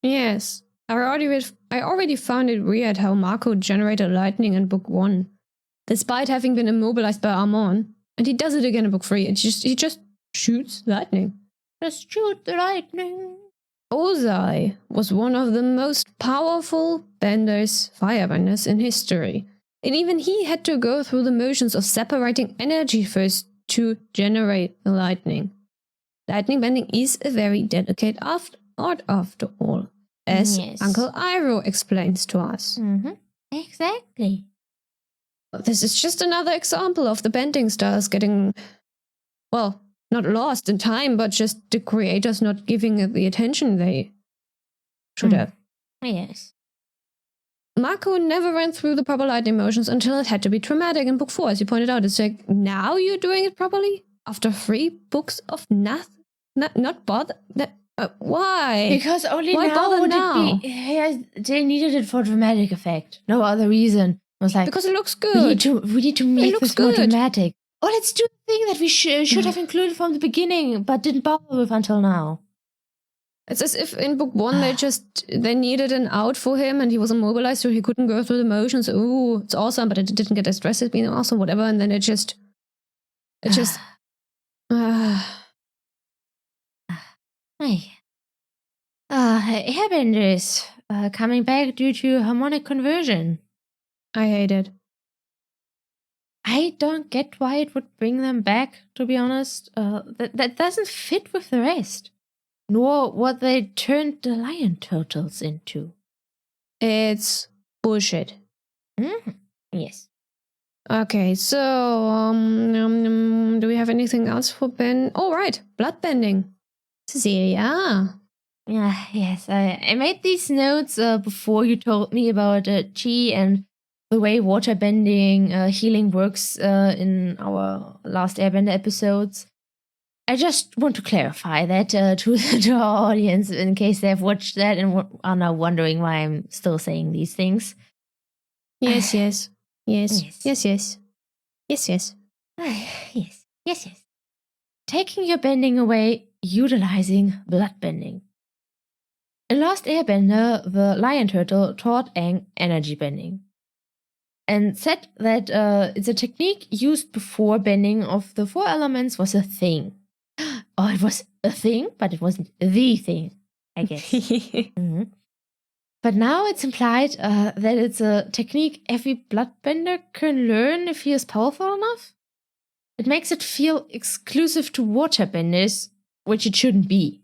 S1: Yes, I already found it weird how Marco generated lightning in Book 1, despite having been immobilized by Armon, and he does it again in Book 3. He just shoots lightning.
S2: Just shoot the lightning.
S1: Ozai was one of the most powerful firebenders in history. And even he had to go through the motions of separating energy first to generate the lightning. Lightning bending is a very delicate art after all, as Uncle Iroh explains to us.
S2: Mm-hmm. Exactly.
S1: This is just another example of the bending styles getting, well, not lost in time, but just the creators not giving it the attention they should have.
S2: Yes.
S1: Marco never went through the proper lightning motions until it had to be traumatic in Book 4, as you pointed out. It's like, now you're doing it properly? After 3 books of not bother? Why?
S2: Because only
S1: why
S2: now would
S1: now?
S2: It be... Yeah, they needed it for dramatic effect. No other reason. It was like,
S1: because it looks good.
S2: We need to make this more dramatic. Oh, let's do the thing that we should have included from the beginning, but didn't bother with until now.
S1: It's as if in Book 1 they needed an out for him and he was immobilized so he couldn't go through the motions. Ooh, it's awesome, but it didn't get as dressed as being awesome, whatever, and then it just
S2: Airbenders coming back due to harmonic conversion.
S1: I hate it.
S2: I don't get why it would bring them back, to be honest. That doesn't fit with the rest. Nor what they turned the lion turtles into.
S1: It's bullshit.
S2: Mm-hmm. Yes.
S1: Okay, so do we have anything else for Ben? Oh, right, bloodbending. Cecilia.
S2: Yeah, yes. I made these notes before you told me about Qi and the way waterbending healing works in our last Airbender episodes. I just want to clarify that to our audience in case they have watched that and are now wondering why I'm still saying these things.
S1: Yes.
S2: Taking your bending away, utilizing bloodbending. In Last Airbender, the lion turtle taught Aang energy bending and said that it's a technique used before bending of the 4 elements was a thing. Oh, it was a thing, but it wasn't the thing, I guess. Mm-hmm. But now it's implied that it's a technique every bloodbender can learn if he is powerful enough. It makes it feel exclusive to waterbenders, which it shouldn't be.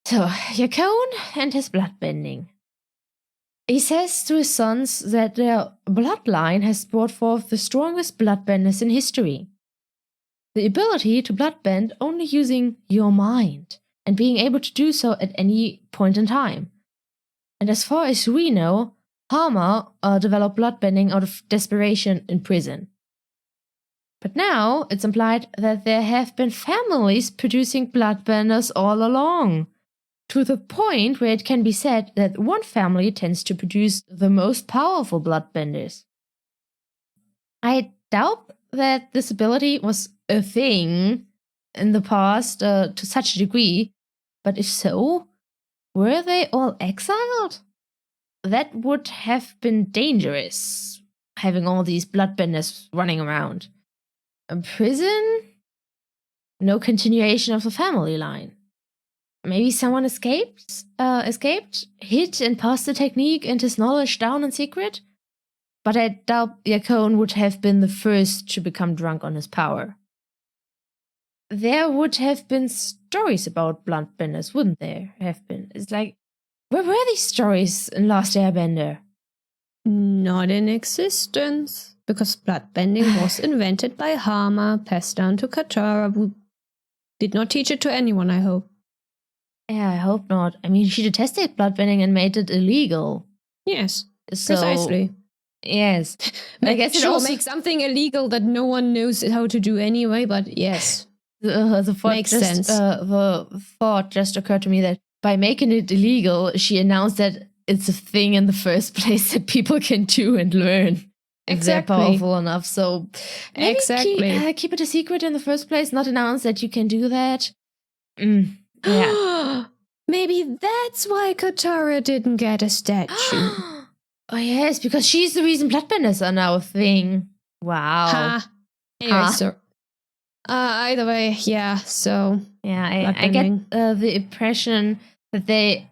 S2: So, Yakone and his bloodbending. He says to his sons that their bloodline has brought forth the strongest bloodbenders in history. The ability to bloodbend only using your mind and being able to do so at any point in time. And as far as we know, Hama developed bloodbending out of desperation in prison. But now it's implied that there have been families producing bloodbenders all along, to the point where it can be said that one family tends to produce the most powerful bloodbenders. I doubt that this ability was a thing in the past to such a degree, but if so, were they all exiled? That would have been dangerous, having all these bloodbenders running around. A prison? No continuation of the family line. maybe someone escaped, hid and passed the technique and his knowledge down in secret. But I doubt Yakone would have been the first to become drunk on his power. There would have been stories about bloodbenders, wouldn't there have been? It's like, where were these stories in Last Airbender?
S1: Not in existence, because bloodbending was invented by Hama, passed down to Katara, who did not teach it to anyone, I hope.
S2: Yeah, I hope not. I mean, she detested bloodbending and made it illegal.
S1: Yes,
S2: So,
S1: precisely.
S2: Yes. I guess it also
S1: makes something illegal that no one knows how to do anyway, but yes.
S2: The thought
S1: Makes sense.
S2: The thought just occurred to me that by making it illegal, she announced that it's a thing in the first place that people can do and learn if they're powerful enough. So maybe keep it a secret in the first place, not announce that you can do that. Yeah.
S1: Maybe that's why Katara didn't get a statue.
S2: Oh yes, because she's the reason bloodbenders are now a thing. Wow.
S1: Anyway, so either way, yeah, so
S2: yeah, I get the impression that they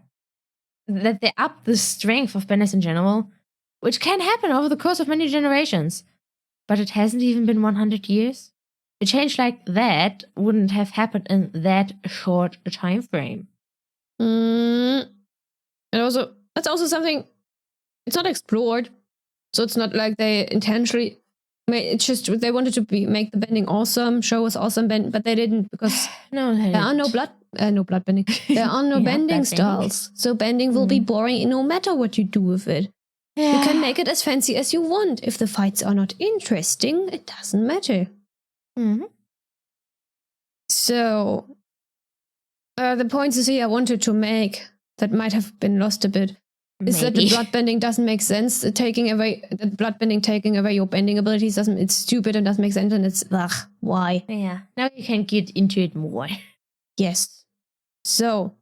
S2: up the strength of benders in general, which can happen over the course of many generations. But it hasn't even been 100 years. A change like that wouldn't have happened in that short a time frame.
S1: And also, that's also something, it's not explored, so it's not like they intentionally it's just they wanted to make the bending awesome, show us awesome bend, but they didn't, because
S2: there
S1: are no bloodbending. There are no bending styles, so bending will be boring no matter what you do with it. You can make it as fancy as you want. If the fights are not interesting, it doesn't matter. So the points I wanted to make that might have been lost a bit is that the bloodbending doesn't make sense. Bloodbending taking away your bending abilities it's stupid and doesn't make sense, and it's why?
S2: Yeah. Now you can get into it more.
S1: Yes. So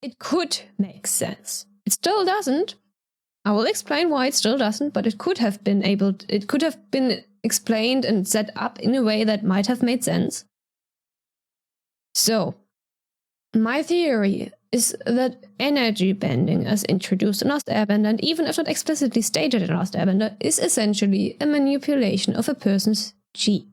S1: it could make sense. It still doesn't. I will explain why it still doesn't, but it could have been explained and set up in a way that might have made sense. So my theory is that energy bending, as introduced in Last Airbender, and even if not explicitly stated in Last Airbender, is essentially a manipulation of a person's Qi.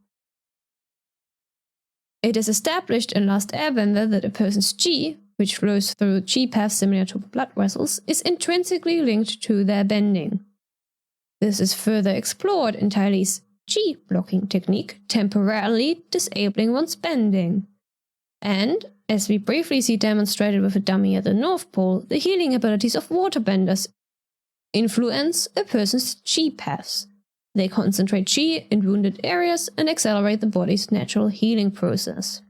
S1: It is established in Last Airbender that a person's Qi, which flows through Qi paths similar to blood vessels, is intrinsically linked to their bending. This is further explored in Tylee's Qi blocking technique, temporarily disabling one's bending. And, as we briefly see demonstrated with a dummy at the North Pole, the healing abilities of waterbenders influence a person's Qi paths. They concentrate Qi in wounded areas and accelerate the body's natural healing process.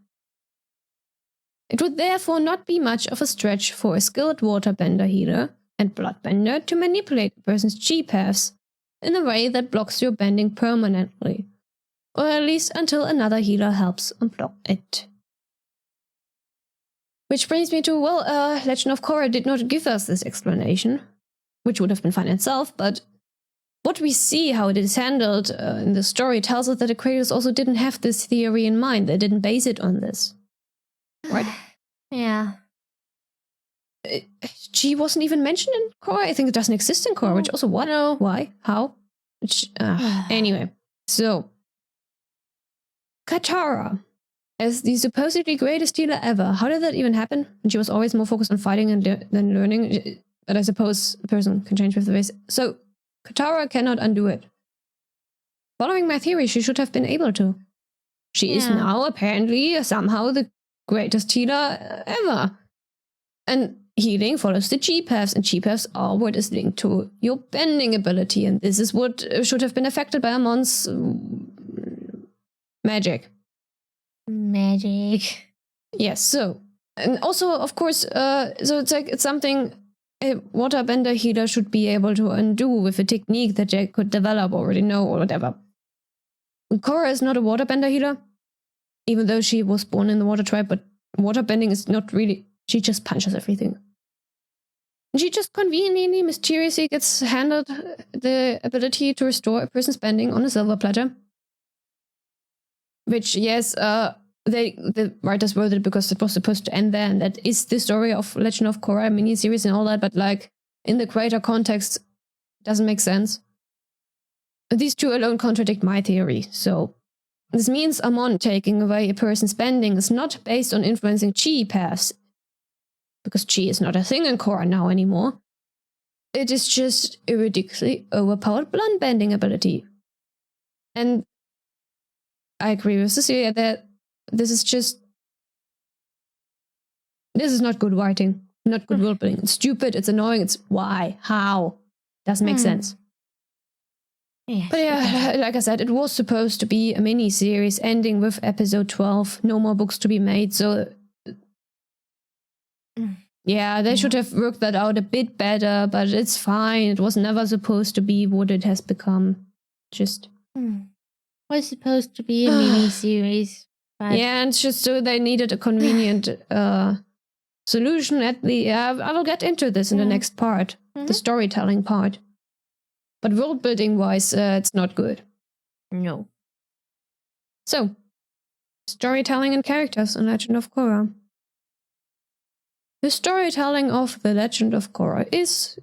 S1: It would therefore not be much of a stretch for a skilled waterbender healer and bloodbender to manipulate a person's Qi paths in a way that blocks your bending permanently, or at least until another healer helps unblock it. Which brings me to, Legend of Korra did not give us this explanation, which would have been fine in itself, but what we see, how it is handled in the story, tells us that the creators also didn't have this theory in mind. They didn't base it on this. Right?
S2: Yeah.
S1: Qi wasn't even mentioned in Korra. I think it doesn't exist in Korra, which also, what? No. Why? How? Anyway, so Katara, as the supposedly greatest healer ever, how did that even happen? And she was always more focused on fighting than learning. But I suppose a person can change with the race. So Katara cannot undo it. Following my theory, she should have been able to. She is now apparently somehow the greatest healer ever. And healing follows the Qi paths, and Qi paths are what is linked to your bending ability, and this is what should have been affected by Amon's magic. Yes, so, and also, of course, so it's something a waterbender healer should be able to undo with a technique that they could develop, already know, or whatever. Korra is not a waterbender healer, even though she was born in the water tribe, but waterbending is not really, she just punches everything. And she just conveniently, mysteriously gets handed the ability to restore a person's bending on a silver platter. Which, yes, the writers wrote it because it was supposed to end there, and that is the story of Legend of Korra miniseries and all that, but like in the greater context, it doesn't make sense. These two alone contradict my theory, so this means Amon taking away a person's bending is not based on influencing Qi paths, because Qi is not a thing in Korra now anymore. It is just a ridiculously overpowered bloodbending ability. And I agree with Cecilia that this is not good writing, not good world building. It's stupid, it's annoying, it's why, how? Doesn't make sense.
S2: Yes,
S1: But yeah, like I said, it was supposed to be a mini-series ending with episode 12. No more books to be made, so yeah, they should have worked that out a bit better, but it's fine. It was never supposed to be what it has become. Just...
S2: was supposed to be a mini-series. But
S1: yeah, and it's just so they needed a convenient solution at the... I will get into this in the next part, the storytelling part. But world building wise, it's not good.
S2: No.
S1: So, storytelling and characters in Legend of Korra. The storytelling of The Legend of Korra is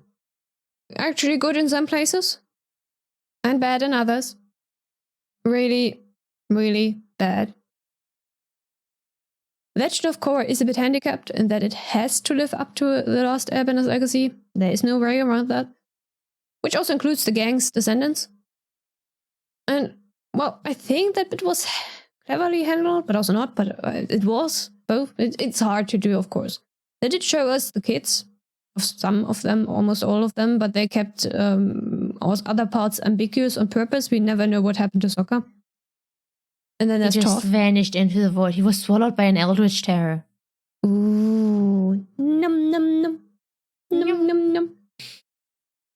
S1: actually good in some places and bad in others. Really, really bad. Legend of Korra is a bit handicapped in that it has to live up to the Last Airbender's legacy. There is no way around that. Which also includes the gang's descendants. And, well, I think that it was cleverly handled, but also not, but it was both. It's hard to do, of course. They did show us the kids, of some of them, almost all of them, but they kept other parts ambiguous on purpose. We never know what happened to Sokka. And then there's
S2: He just
S1: Toph.
S2: vanished into the void. He was swallowed by an eldritch terror.
S1: Ooh. Num, num, num. Num, num, num.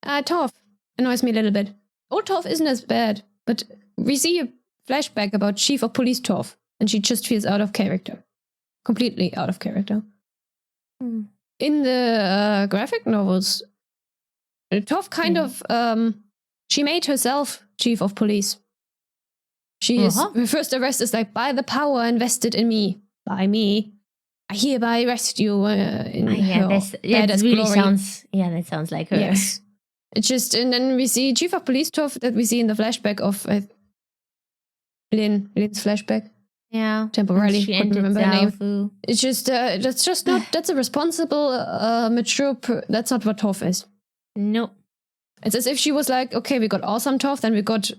S1: Toph annoys me a little bit. Old Toph isn't as bad, but we see a flashback about Chief of Police Toph, and she just feels out of character. Completely out of character. In the graphic novels, Toph kind of, she made herself Chief of Police. Her first arrest is like, by the power invested in me, by me, I hereby arrest you in her
S2: that really
S1: glory.
S2: That sounds like her.
S1: Yes. It's just, and then we see Chief of Police Toph that we see in the flashback of Lynn's flashback.
S2: Yeah.
S1: Temporarily, couldn't remember her name. It's just, that's just not, that's a responsible, mature, that's not what Toph is.
S2: No.
S1: It's as if she was like, okay, we got awesome Toph, then we got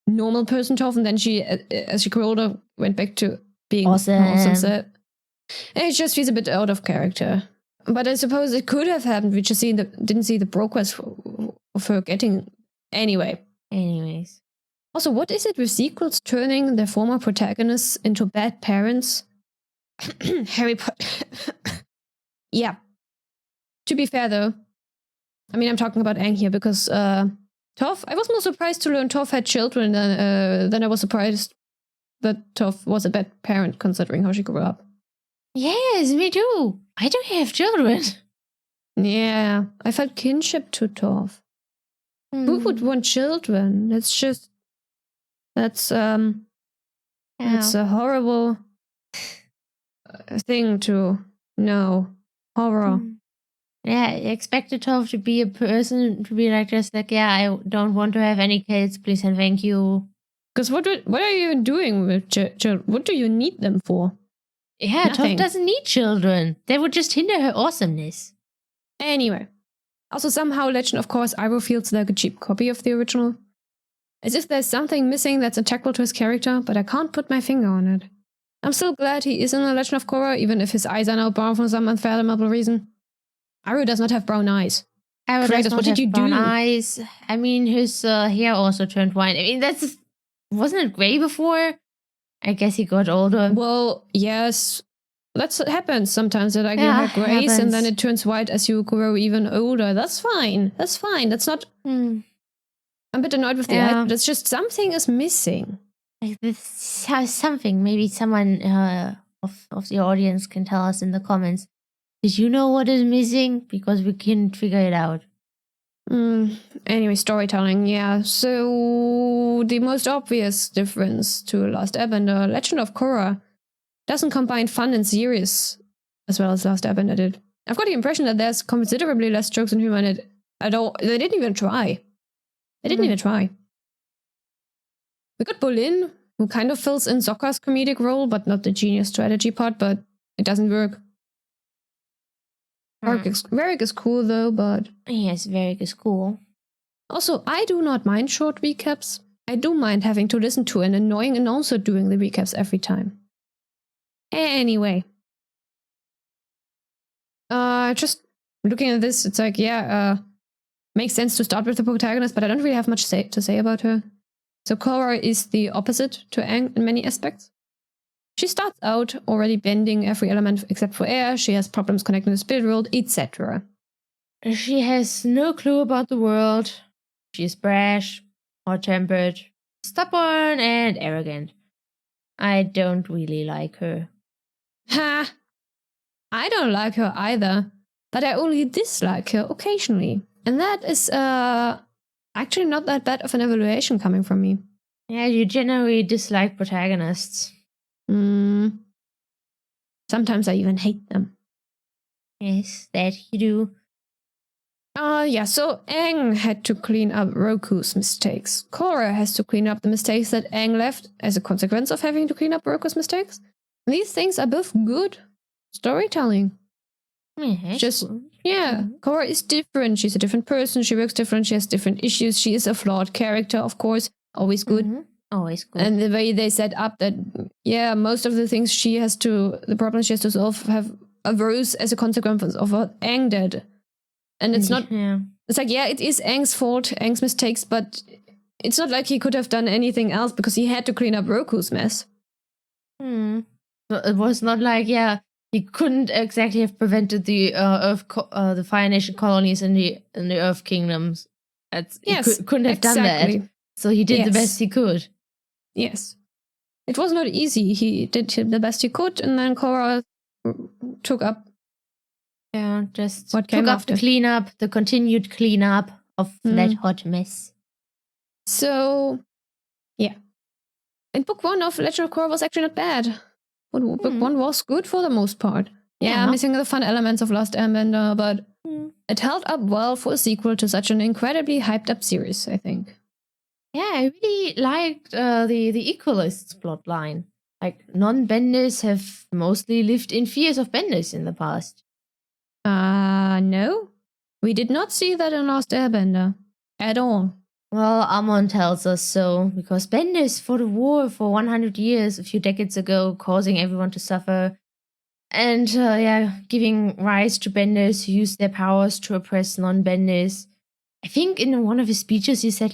S1: normal person Toph, and then she, as she grew older, went back to being awesome. So, and it just feels a bit out of character. But I suppose it could have happened. We just didn't see the progress of her getting... Anyways. Also, what is it with sequels turning their former protagonists into bad parents? Harry Potter... Yeah. To be fair, though, I mean, I'm talking about Aang here because Toph... I was more surprised to learn Toph had children than I was surprised that Toph was a bad parent, considering how she grew up.
S2: Yes, me too. I don't have children.
S1: Yeah, I felt kinship to Toph. Who would want children? That's a horrible thing to know. Horror.
S2: Yeah, I expected Toph to be a person to be like just like, yeah, I don't want to have any kids, please and thank you.
S1: Because what are you doing with children? What do you need them for?
S2: Yeah,
S1: Nothing.
S2: Toph doesn't need children. They would just hinder her awesomeness.
S1: Anyway. Also, somehow Legend of Korra Iroh feels like a cheap copy of the original. As if there's something missing that's integral to his character, but I can't put my finger on it. I'm still glad he is in the Legend of Korra, even if his eyes are now brown for some unfathomable reason. Iroh does not have brown eyes.
S2: Creators, what did you do? Eyes. I mean, his hair also turned white. I mean, wasn't it gray before? I guess he got older.
S1: Well, yes. That happens sometimes. That you have grays and then it turns white as you grow even older. That's fine. That's not... I'm a bit annoyed with the eye, but it's just something is missing.
S2: Like this something. Maybe someone of the audience can tell us in the comments. Did you know what is missing? Because we couldn't figure it out.
S1: Anyway, storytelling, yeah. So, the most obvious difference to Last Airbender, Legend of Korra, doesn't combine fun and serious as well as Last Airbender did. I've got the impression that there's considerably less jokes and humor in it at all. They didn't even try. They didn't even try. We got Bolin, who kind of fills in Sokka's comedic role, but not the genius strategy part, but it doesn't work. Varric is cool though, but...
S2: Yes, Varric is cool.
S1: Also, I do not mind short recaps. I do mind having to listen to an annoying announcer doing the recaps every time. Anyway. Just looking at this, it's like, makes sense to start with the protagonist, but I don't really have much to say about her. So Korra is the opposite to Aang in many aspects. She starts out already bending every element except for air, she has problems connecting to the spirit world, etc.
S2: She has no clue about the world. She is brash, hot-tempered, stubborn, and arrogant. I don't really like her.
S1: Ha! I don't like her either, but I only dislike her occasionally. And that is actually not that bad of an evaluation coming from me.
S2: Yeah, you generally dislike protagonists.
S1: Sometimes I even hate them.
S2: Yes, that you do.
S1: So Aang had to clean up Roku's mistakes. Korra has to clean up the mistakes that Aang left as a consequence of having to clean up Roku's mistakes. And these things are both good storytelling. Korra is different. She's a different person. She works different. She has different issues. She is a flawed character, of course. Always good.
S2: Always good.
S1: And the way they set up that, most of the things the problems she has to solve arose as a consequence of what Aang did. And it's not, it's like, it is Aang's fault, Aang's mistakes, but it's not like he could have done anything else because he had to clean up Roku's mess.
S2: It was not like, he couldn't exactly have prevented the the Fire Nation colonies in the Earth Kingdoms. He couldn't have done that. So he did the best he could.
S1: Yes. It was not easy. He did the best he could, and then Korra took up.
S2: Yeah, just
S1: what came
S2: took up
S1: after.
S2: the continued cleanup of that hot mess.
S1: So, and book 1 of Legend of Korra was actually not bad. Book 1 was good for the most part. Missing the fun elements of Last Airbender, but it held up well for a sequel to such an incredibly hyped up series, I think.
S2: Yeah, I really liked the Equalists plotline. Like, non-benders have mostly lived in fears of benders in the past.
S1: No. We did not see that in Last Airbender. At all.
S2: Well, Amon tells us so, because benders fought a war for 100 years a few decades ago, causing everyone to suffer. And, giving rise to benders who use their powers to oppress non-benders. I think in one of his speeches he said,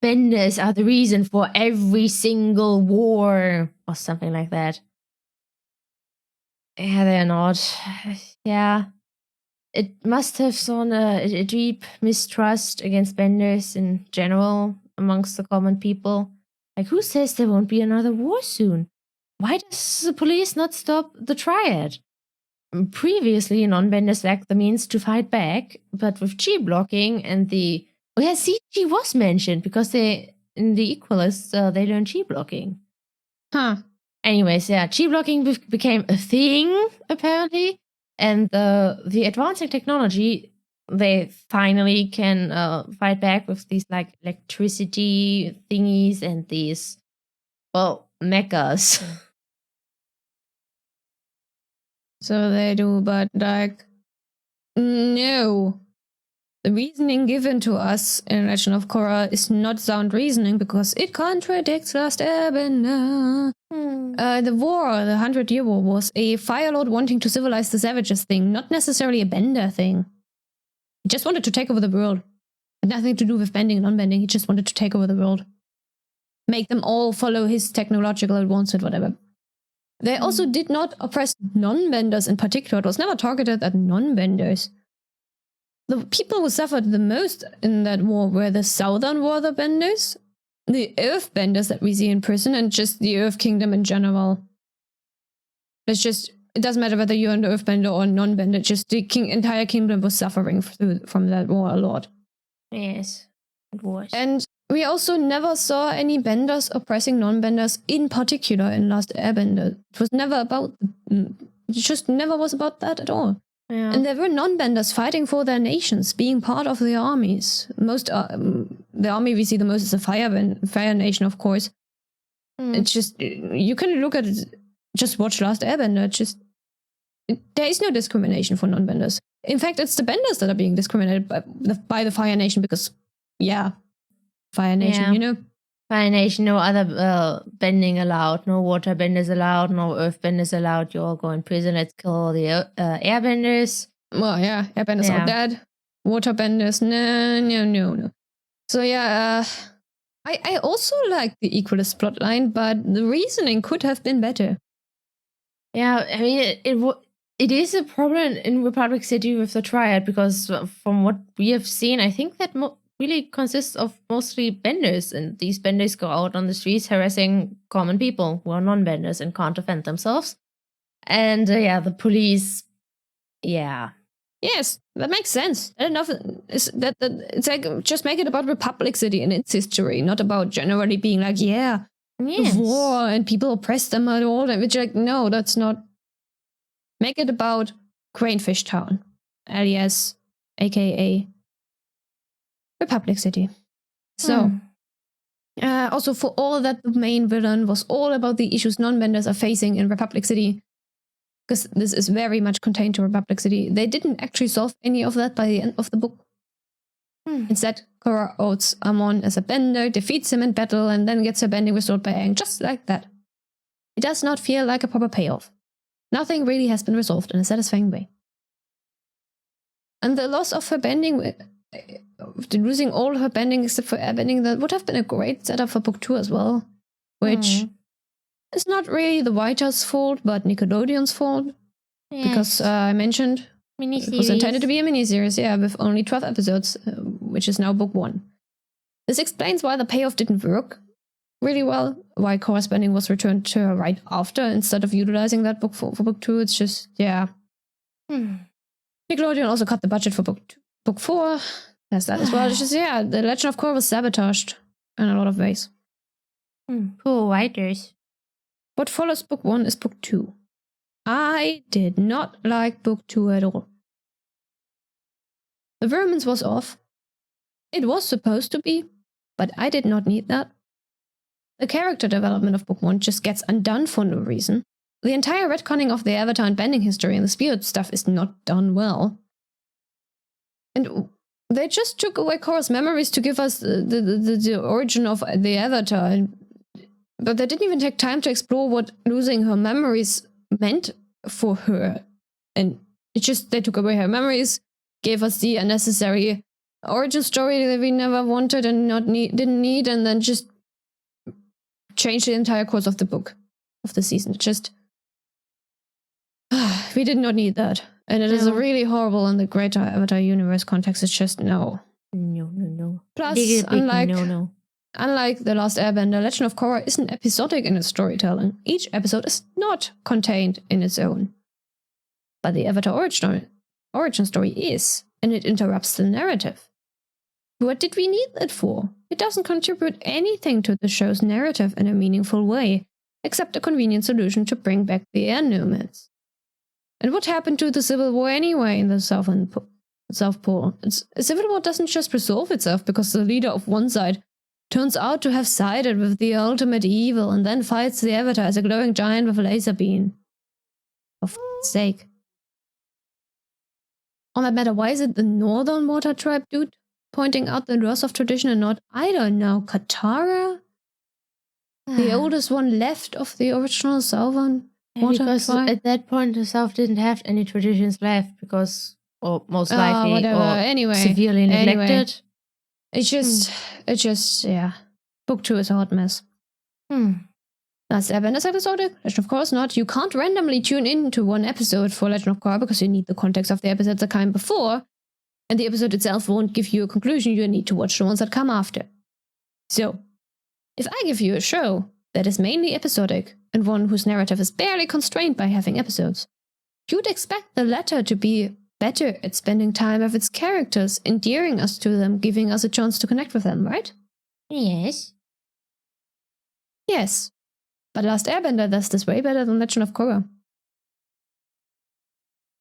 S2: benders are the reason for every single war, or something like that. Yeah, they're not. Yeah. It must have sown a deep mistrust against benders in general amongst the common people. Like, who says there won't be another war soon? Why does the police not stop the triad? Previously, non-benders lacked the means to fight back, but with Qi-blocking and the... CG was mentioned, because in the Equalists, they learned Qi-blocking. Anyways, Qi-blocking became a thing, apparently. And the advancing technology, they finally can fight back with these electricity thingies and these, mechas.
S1: So they do, but no. The reasoning given to us in Legend of Korra is not sound reasoning because it contradicts Last Airbender. The war, the 100-Year War, was a Fire Lord wanting to civilize the savages thing, not necessarily a bender thing. He just wanted to take over the world. Had nothing to do with bending and non-bending, he just wanted to take over the world. Make them all follow his technological advancement, whatever. They also did not oppress non-benders in particular. It was never targeted at non-benders. The people who suffered the most in that war were the Southern Waterbenders, the Earthbenders that we see in prison, and just the Earth Kingdom in general. It doesn't matter whether you're an Earthbender or a non-bender, just the entire kingdom was suffering from that war a lot.
S2: Yes, it was.
S1: And we also never saw any benders oppressing non-benders in particular in Last Airbender. It was never about... It just never was about that at all.
S2: Yeah.
S1: And there were non-benders fighting for their nations, being part of the armies. The army we see the most is the Fire Nation, of course. It's just... You can look at it... Just watch Last Airbender. There is no discrimination for non-benders. In fact, it's the benders that are being discriminated by the Fire Nation because, Fire Nation, you know?
S2: Fire Nation, no other bending allowed, no water benders allowed, no earth benders allowed. You all go in prison. Let's kill all the airbenders.
S1: Well, airbenders are dead. Water benders, no. So I also like the Equalist plotline, but the reasoning could have been better.
S2: Yeah, I mean, it is a problem in Republic City with the Triad because from what we have seen, I think that really consists of mostly benders, and these benders go out on the streets harassing common people who are non-benders and can't defend themselves. And the police,
S1: Yes, that makes sense. It's like just make it about Republic City and its history, not about generally being like, the war and people oppress them at all. And it's like, no, that's not. Make it about Cranefish Town, alias, aka Republic City. So, also for all that the main villain was all about the issues non-benders are facing in Republic City, because this is very much contained to Republic City. They didn't actually solve any of that by the end of the book. Instead, Korra outs Amon as a bender, defeats him in battle, and then gets her bending restored by Aang, just like that. It does not feel like a proper payoff. Nothing really has been resolved in a satisfying way. And the loss of her bending, losing all her bending except for airbending, that would have been a great setup for book 2 as well, which is not really the writer's fault, but Nickelodeon's fault. Yes. Because I mentioned it was intended to be a miniseries, with only 12 episodes, which is now book 1. This explains why the payoff didn't work really well, why Korra's bending was returned to her right after instead of utilizing that book for book 2. It's just, Nickelodeon also cut the budget for book 4. There's that as well. It's just, the Legend of Korra was sabotaged in a lot of ways.
S2: Poor writers.
S1: What follows book 1 is book 2. I did not like book 2 at all. The Vermins was off. It was supposed to be, but I did not need that. The character development of book 1 just gets undone for no reason. The entire retconning of the Avatar and bending history and the spirit stuff is not done well. And they just took away Korra's memories to give us the origin of the Avatar. But they didn't even take time to explore what losing her memories meant for her. And it's just, they took away her memories, gave us the unnecessary origin story that we never wanted and didn't need, and then just changed the entire course of the book, of the season. Just, we did not need that. And it is a really horrible in the greater Avatar universe context. It's just, no.
S2: No.
S1: Plus, unlike The Last Airbender, Legend of Korra isn't episodic in its storytelling. Each episode is not contained in its own. But the Avatar origin story is, and it interrupts the narrative. What did we need that for? It doesn't contribute anything to the show's narrative in a meaningful way, except a convenient solution to bring back the air nomads. And what happened to the Civil War anyway in the South Pole? Civil War doesn't just resolve itself because the leader of one side turns out to have sided with the ultimate evil and then fights the Avatar as a glowing giant with a laser beam. For f***'s sake. On that matter, why is it the Northern Water Tribe dude pointing out the loss of tradition and not, I don't know, Katara? The oldest one left of the original Southern Water
S2: Because
S1: Tribe?
S2: at that point the South didn't have any traditions left because, or most likely,
S1: whatever.
S2: or
S1: Anyway,
S2: severely neglected.
S1: It's just, Book 2 is a hot mess. Last Airbender episodic? Legend of Korra is not. You can't randomly tune into one episode for Legend of Korra because you need the context of the episodes that came before, and the episode itself won't give you a conclusion. You need to watch the ones that come after. So, if I give you a show that is mainly episodic, and one whose narrative is barely constrained by having episodes, you'd expect the latter to be better at spending time with its characters, endearing us to them, giving us a chance to connect with them, right?
S2: Yes.
S1: Yes. But Last Airbender does this way better than Legend of Korra.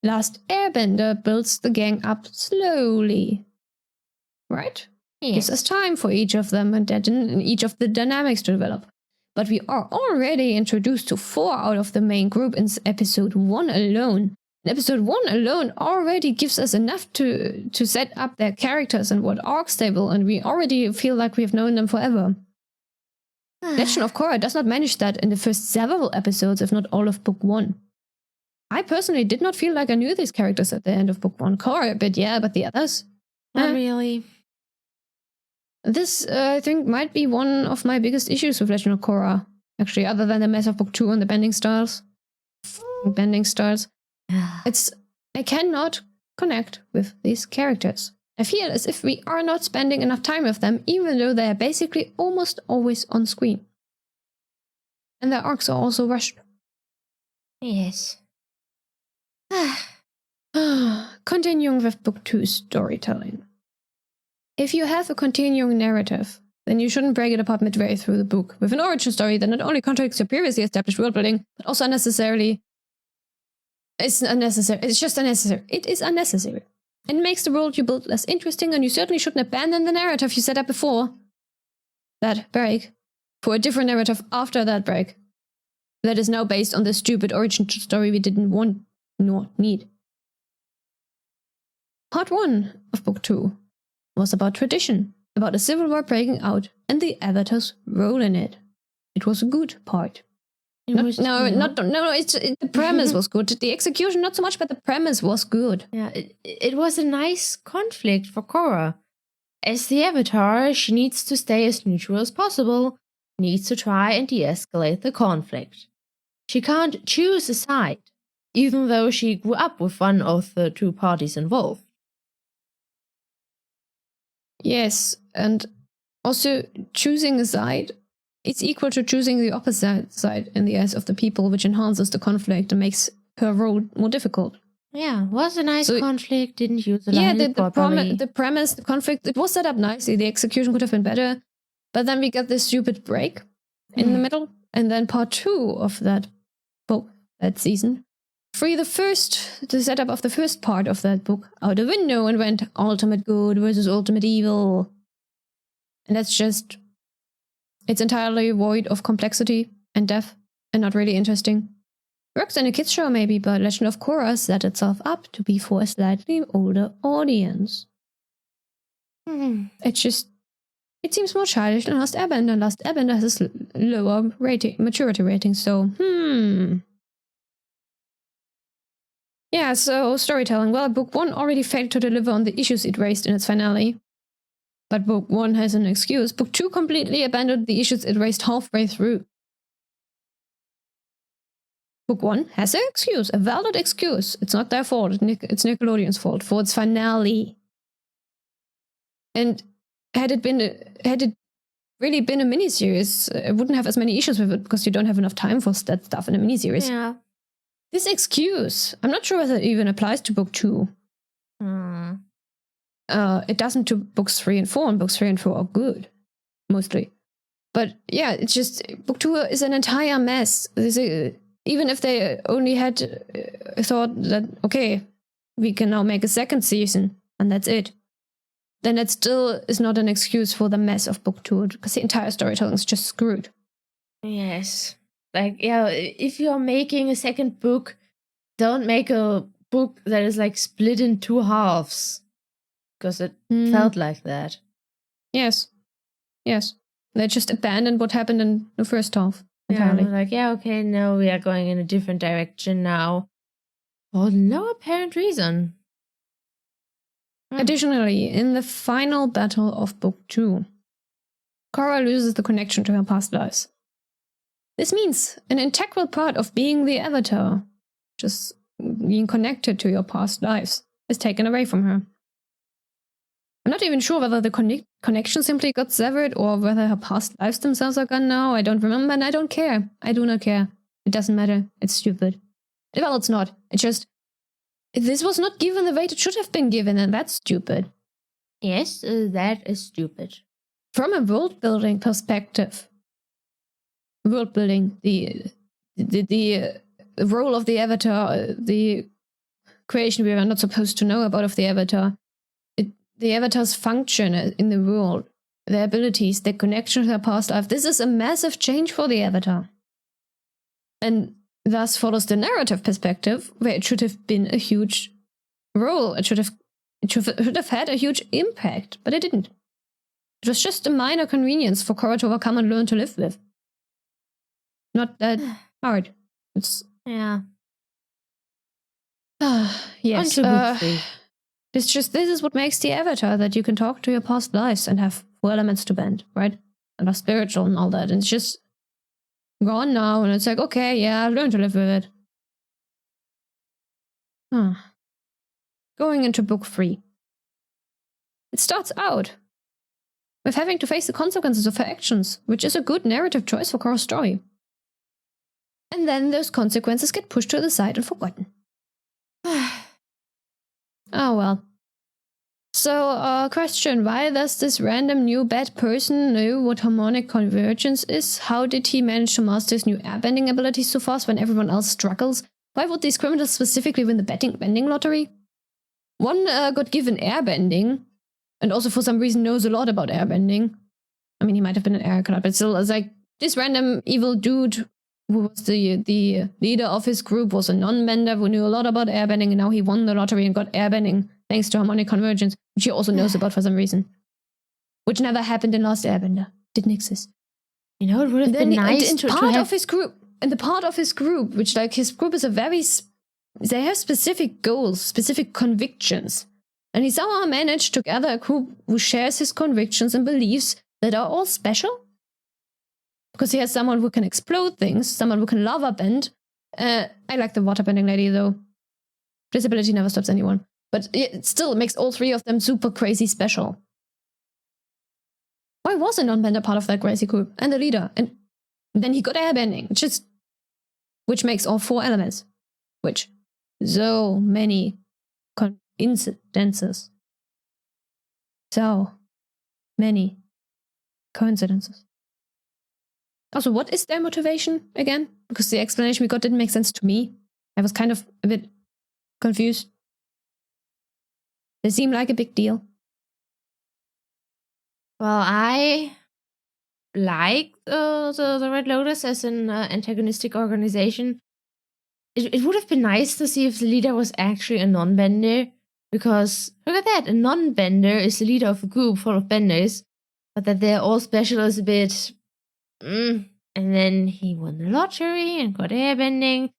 S1: Last Airbender builds the gang up slowly. Right?
S2: Yes.
S1: Gives us time for each of them and each of the dynamics to develop. But we are already introduced to 4 out of the main group in episode 1 alone. And episode 1 alone already gives us enough to set up their characters and what arcs they will, and we already feel like we've known them forever. Legend of Korra does not manage that in the first several episodes, if not all of book 1. I personally did not feel like I knew these characters at the end of book 1. Korra a bit, yeah, but the others?
S2: Not really.
S1: This, I think, might be one of my biggest issues with Legend of Korra. Actually, other than the mess of book 2 and the bending styles. I cannot connect with these characters. I feel as if we are not spending enough time with them, even though they are basically almost always on screen. And their arcs are also rushed.
S2: Yes.
S1: Continuing with book 2's storytelling. If you have a continuing narrative, then you shouldn't break it apart midway through the book with an origin story that not only contradicts your previously established world building, but also unnecessarily. It's unnecessary. It's just unnecessary. It is unnecessary. It makes the world you build less interesting, and you certainly shouldn't abandon the narrative you set up before that break for a different narrative after that break that is now based on the stupid origin story we didn't want nor need. Part 1 of book 2 was about tradition, about a civil war breaking out and the Avatar's role in it. It was a good part. The premise was good. The execution, not so much, but the premise was good.
S2: Yeah, it was a nice conflict for Korra. As the Avatar, she needs to stay as neutral as possible, needs to try and de-escalate the conflict. She can't choose a side, even though she grew up with one of the 2 parties involved.
S1: Yes, and also choosing a side, it's equal to choosing the opposite side in the eyes of the people, which enhances the conflict and makes her role more difficult.
S2: Yeah, was a nice conflict, didn't use it properly.
S1: The premise, the conflict, it was set up nicely. The execution could have been better, but then we got this stupid break in the middle, and then part 2 of that book, that season, threw the setup of the first part of that book out the window and went ultimate good versus ultimate evil. And that's just... it's entirely void of complexity and depth and not really interesting. Works in a kids show maybe, but Legend of Korra set itself up to be for a slightly older audience. It seems more childish than Last Airbender. Last Airbender has a lower maturity rating, so yeah, so storytelling. Well, book 1 already failed to deliver on the issues it raised in its finale. But book 1 has an excuse. Book 2 completely abandoned the issues it raised halfway through. Book 1 has an excuse, a valid excuse. It's not their fault, it's Nickelodeon's fault for its finale. And had it really been a miniseries, it wouldn't have as many issues with it because you don't have enough time for that stuff in a miniseries.
S2: Yeah.
S1: This excuse, I'm not sure whether it even applies to book 2. It doesn't to books 3 and 4, and books 3 and 4 are good, mostly. But yeah, it's just, book 2 is an entire mess. Even if they only had thought that, okay, we can now make a second season, and that's it, then it still is not an excuse for the mess of book 2, because the entire storytelling is just screwed.
S2: Yes. Like, yeah, if you're making a second book, don't make a book that is like split in 2 halves. Because it felt like that.
S1: Yes. They just abandoned what happened in the first half entirely.
S2: Yeah, like, yeah, okay, no, we are going in a different direction now. For no apparent reason.
S1: Additionally, in the final battle of book 2, Korra loses the connection to her past lives. This means an integral part of being the Avatar, just being connected to your past lives, is taken away from her. I'm not even sure whether the connection simply got severed or whether her past lives themselves are gone now. I don't remember, and I don't care. I do not care. It doesn't matter. It's stupid. Well, it's not. It's just... this was not given the weight it should have been given, and that's stupid.
S2: Yes, that is stupid.
S1: from a world building perspective, world building, the role of the avatar, the creation we are not supposed to know about of the avatar, the avatar's function in the world, their abilities, their connection to their past life. This is a massive change for the avatar. And thus follows the narrative perspective, where it should have been a huge role. It should have had a huge impact, but it didn't. It was just a minor convenience for Korra to overcome and learn to live with. Not that hard. It's
S2: Yeah.
S1: yes. This is what makes the avatar, that you can talk to your past lives and have 4 elements to bend, right? And are spiritual and all that. And it's just gone now, and it's like, okay, yeah, I've learned to live with it. Going into book 3. It starts out with having to face the consequences of her actions, which is a good narrative choice for Korra's story. And then those consequences get pushed to the side and forgotten. Oh well. So, question, why does this random new bad person know what harmonic convergence is? How did he manage to master his new airbending ability so fast when everyone else struggles? Why would these criminals specifically win the bending lottery? One got given airbending, and also for some reason knows a lot about airbending. I mean, he might have been an aircraft, but still, it's like, this random evil dude who was the leader of his group was a non-bender who knew a lot about airbending, and now he won the lottery and got airbending thanks to harmonic convergence, which he also knows about for some reason. Which never happened in Last Airbender. Didn't exist.
S2: You know, it would have been nice
S1: to have his group. And the part of his group, which, like, his group is they have specific goals, specific convictions. And he somehow managed to gather a group who shares his convictions and beliefs that are all special. Because he has someone who can explode things, someone who can lava bend. I like the waterbending lady, though. This ability never stops anyone. But it still makes all 3 of them super crazy special. Why was a non-bender part of that crazy group? And the leader. And then he got airbending, which makes all 4 elements. Which, so many coincidences. So many coincidences. Also, what is their motivation again? Because the explanation we got didn't make sense to me. I was kind of a bit confused. They seem like a big deal.
S2: Well, I like the Red Lotus as an antagonistic organization. It would have been nice to see if the leader was actually a non-bender. Because, look at that, a non-bender is the leader of a group full of benders. But that they're all special is a bit... And then he won the lottery and got airbending.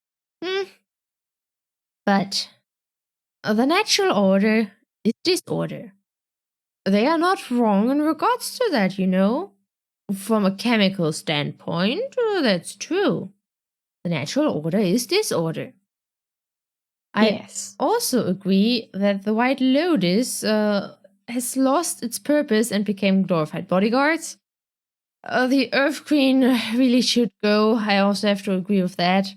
S2: But the natural order is disorder. They are not wrong in regards to that, you know. From a chemical standpoint, that's true. The natural order is disorder.
S1: Yes.
S2: I also agree that the White Lotus has lost its purpose and became glorified bodyguards. The Earth Queen really should go. I also have to agree with that.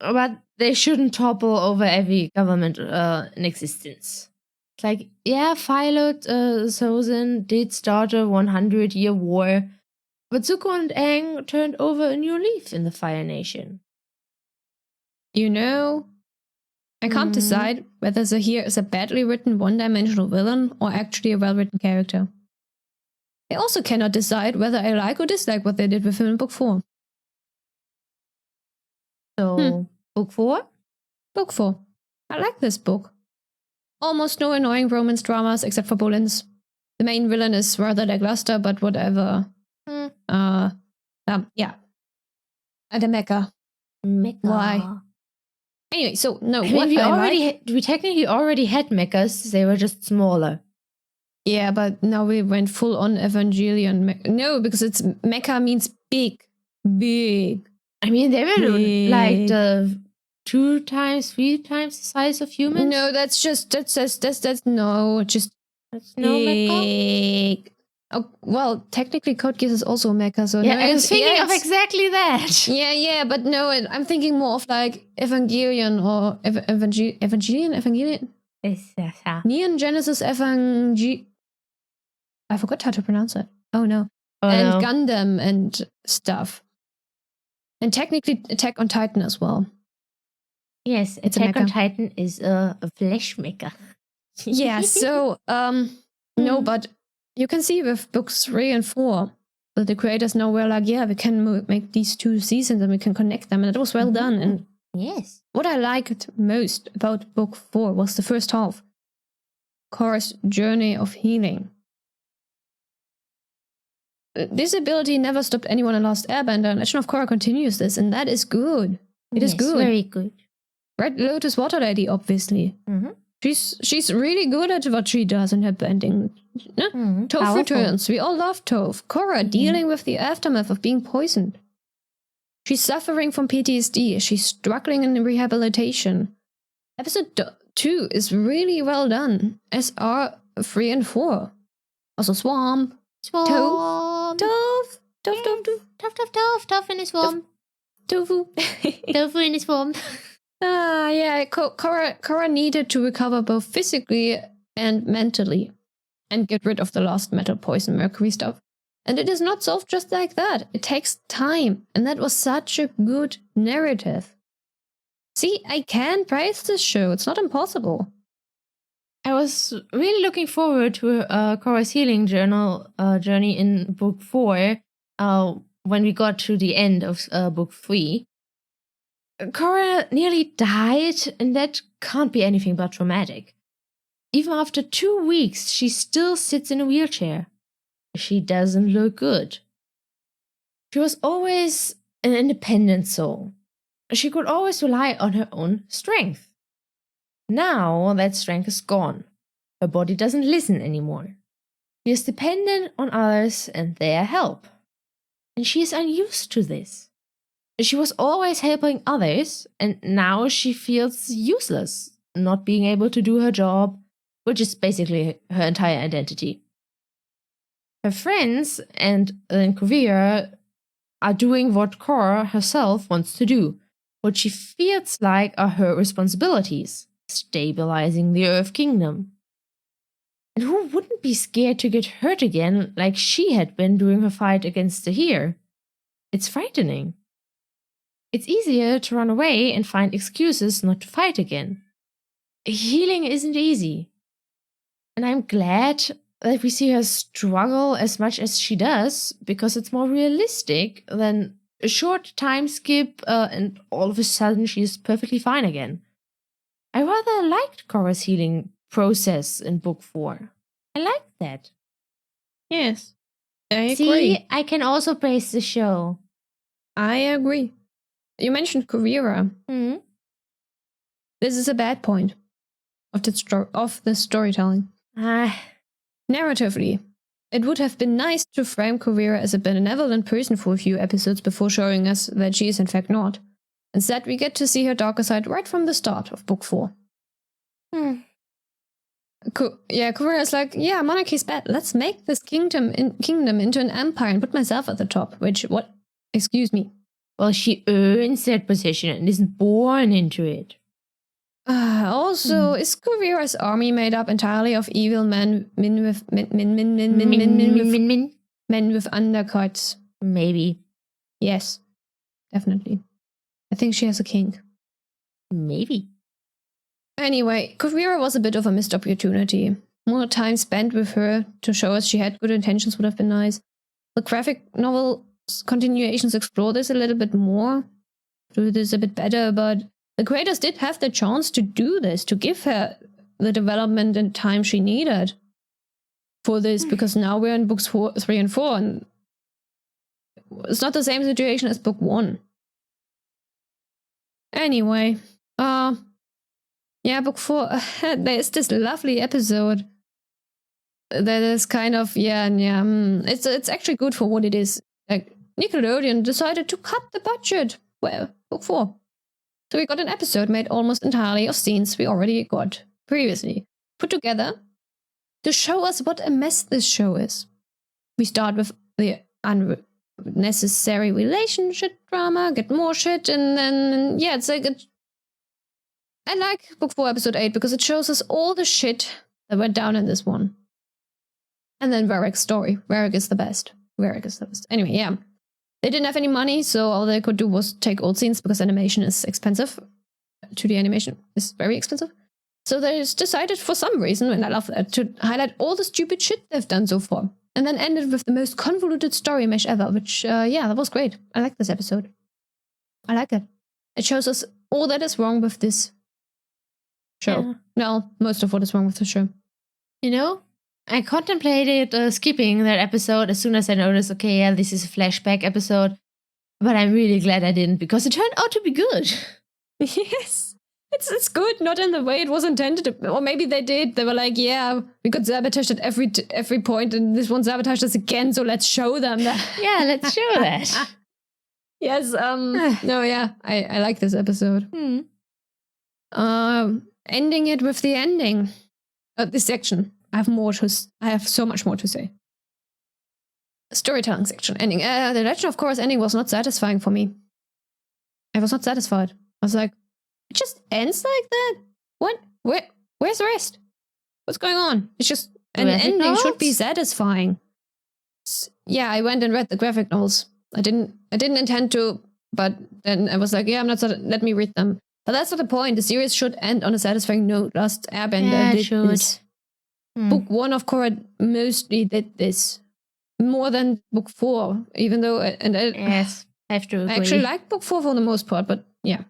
S2: But they shouldn't topple over every government in existence. It's like, yeah, Philot Sozin did start a 100-year war, but Zuko and Aang turned over a new leaf in the Fire Nation.
S1: You know, I can't decide whether Zahir is a badly written one-dimensional villain or actually a well-written character. I also cannot decide whether I like or dislike what they did with him in book 4.
S2: So, book 4?
S1: Book 4. I like this book. Almost no annoying romance dramas except for Bolin's. The main villain is rather lackluster, but whatever. Yeah. And a mecha. Why? Anyway, so no,
S2: we technically already had mechas, they were just smaller.
S1: Yeah, but now we went full on Evangelion. No, because it's mecha means big. Big.
S2: I mean, they were like the 2 times, 3 times the size of humans.
S1: No, that's no
S2: mecha.
S1: Oh, well, technically Code Geass is also a mecha, so
S2: yeah,
S1: no,
S2: I was thinking of exactly that.
S1: Yeah, but no, I'm thinking more of like Evangelion or Evangelion? Neon Genesis Evangelion. I forgot how to pronounce it. Oh no.
S2: Oh,
S1: and
S2: no.
S1: Gundam and stuff. And technically Attack on Titan as well.
S2: Yes,
S1: It's a
S2: Attack on
S1: mecha.
S2: Titan is a flesh mecha.
S1: Yeah, so, no, but you can see with books 3 and 4 that the creators now were like, yeah, we can make these 2 seasons and we can connect them. And it was well done. And
S2: Yes.
S1: what I liked most about book 4 was the first half. Korra's journey of healing. This ability never stopped anyone in Last Airbender, and Legend of Korra continues this, and that is good. It is good.
S2: Very good.
S1: Red Lotus Water Lady, obviously.
S2: Mm-hmm.
S1: She's really good at what she does in her bending. Toph returns. We all love Toph. Korra dealing with the aftermath of being poisoned. She's suffering from PTSD. She's struggling in rehabilitation. Episode 2 is really well done, as are 3 and 4. Also Swamp.
S2: Swarm.
S1: Toph
S2: in his swamp.
S1: Tofu.
S2: Tofu in his swamp.
S1: Yeah, Korra needed to recover both physically and mentally and get rid of the last metal poison mercury stuff. And it is not solved just like that. It takes time, and that was such a good narrative. See, I can praise this show. It's not impossible.
S2: I was really looking forward to Korra's healing journey in book 4 when we got to the end of book 3. Korra nearly died, and that can't be anything but traumatic. Even after 2 weeks, she still sits in a wheelchair. She doesn't look good. She was always an independent soul. She could always rely on her own strength. Now that strength is gone. Her body doesn't listen anymore. She is dependent on others and their help. And she is unused to this. She was always helping others, and now she feels useless, not being able to do her job, which is basically her entire identity. Her friends and Kuvira are doing what Korra herself wants to do, what she feels like are her responsibilities, stabilizing the Earth Kingdom. And who wouldn't be scared to get hurt again like she had been during her fight against Tahir? It's frightening. It's easier to run away and find excuses not to fight again. Healing isn't easy. And I'm glad that we see her struggle as much as she does, because it's more realistic than a short time skip and all of a sudden she's perfectly fine again. I rather liked Korra's healing process in book 4. I liked that.
S1: Yes, I agree.
S2: See, I can also praise the show.
S1: I agree. You mentioned Kuvira.
S2: Mm-hmm.
S1: This is a bad point of the storytelling. Narratively, it would have been nice to frame Kuvira as a benevolent person for a few episodes before showing us that she is in fact not. Instead, we get to see her darker side right from the start of book 4. Kuvira is like, yeah, monarchy's bad. Let's make this kingdom into an empire and put myself at the top. What? Excuse me.
S2: Well, she earns that position and isn't born into it.
S1: Also, is Kuvira's army made up entirely of evil men with undercuts?
S2: Maybe.
S1: Yes, definitely. I think she has a king.
S2: Maybe.
S1: Anyway, Kuvira was a bit of a missed opportunity. More time spent with her to show us she had good intentions would have been nice. The graphic novel continuations explore this a little bit more, do this a bit better, but the creators did have the chance to do this, to give her the development and time she needed for this, because now we're in books 3 and 4, and it's not the same situation as book 1. Anyway, book 4, there's this lovely episode that is kind of, it's actually good for what it is. Like, Nickelodeon decided to cut the budget. Well, book 4. So we got an episode made almost entirely of scenes we already got previously, put together to show us what a mess this show is. We start with the unnecessary relationship drama, get more shit, and then, it's like I like book 4 episode 8 because it shows us all the shit that went down in this one. And then Varric's story. Varric is the best. Anyway, yeah. They didn't have any money, so all they could do was take old scenes because animation is expensive. 2D animation is very expensive. So they just decided for some reason, and I love that, to highlight all the stupid shit they've done so far. And then ended with the most convoluted story mesh ever, which, yeah, that was great. I like this episode. I like it. It shows us all that is wrong with this show.
S2: Yeah.
S1: No, most of what is wrong with the show.
S2: You know, I contemplated skipping that episode as soon as I noticed, okay, yeah, this is a flashback episode. But I'm really glad I didn't, because it turned out to be good.
S1: Yes. It's good, not in the way it was intended to, or maybe they did. They were like, yeah, we got sabotaged at every point, and this one sabotaged us again, so let's show them that.
S2: Yeah, let's show that.
S1: Yes, no, yeah, I like this episode. Ending it with the ending. This section. I have so much more to say. Storytelling section, ending. The Legend of Korra's ending was not satisfying for me. I was not satisfied. I was like, it just ends like that? What? Where's the rest? What's going on? It's just an ending should be satisfying. Yeah, I went and read the graphic novels. I didn't intend to, but then I was like, yeah, I'm not. Let me read them. But that's not the point. The series should end on a satisfying note. Last Airbender did this. Book 1 of Korra mostly did this more than book 4, even though
S2: yes, I have to agree.
S1: I actually like book 4 for the most part, but yeah.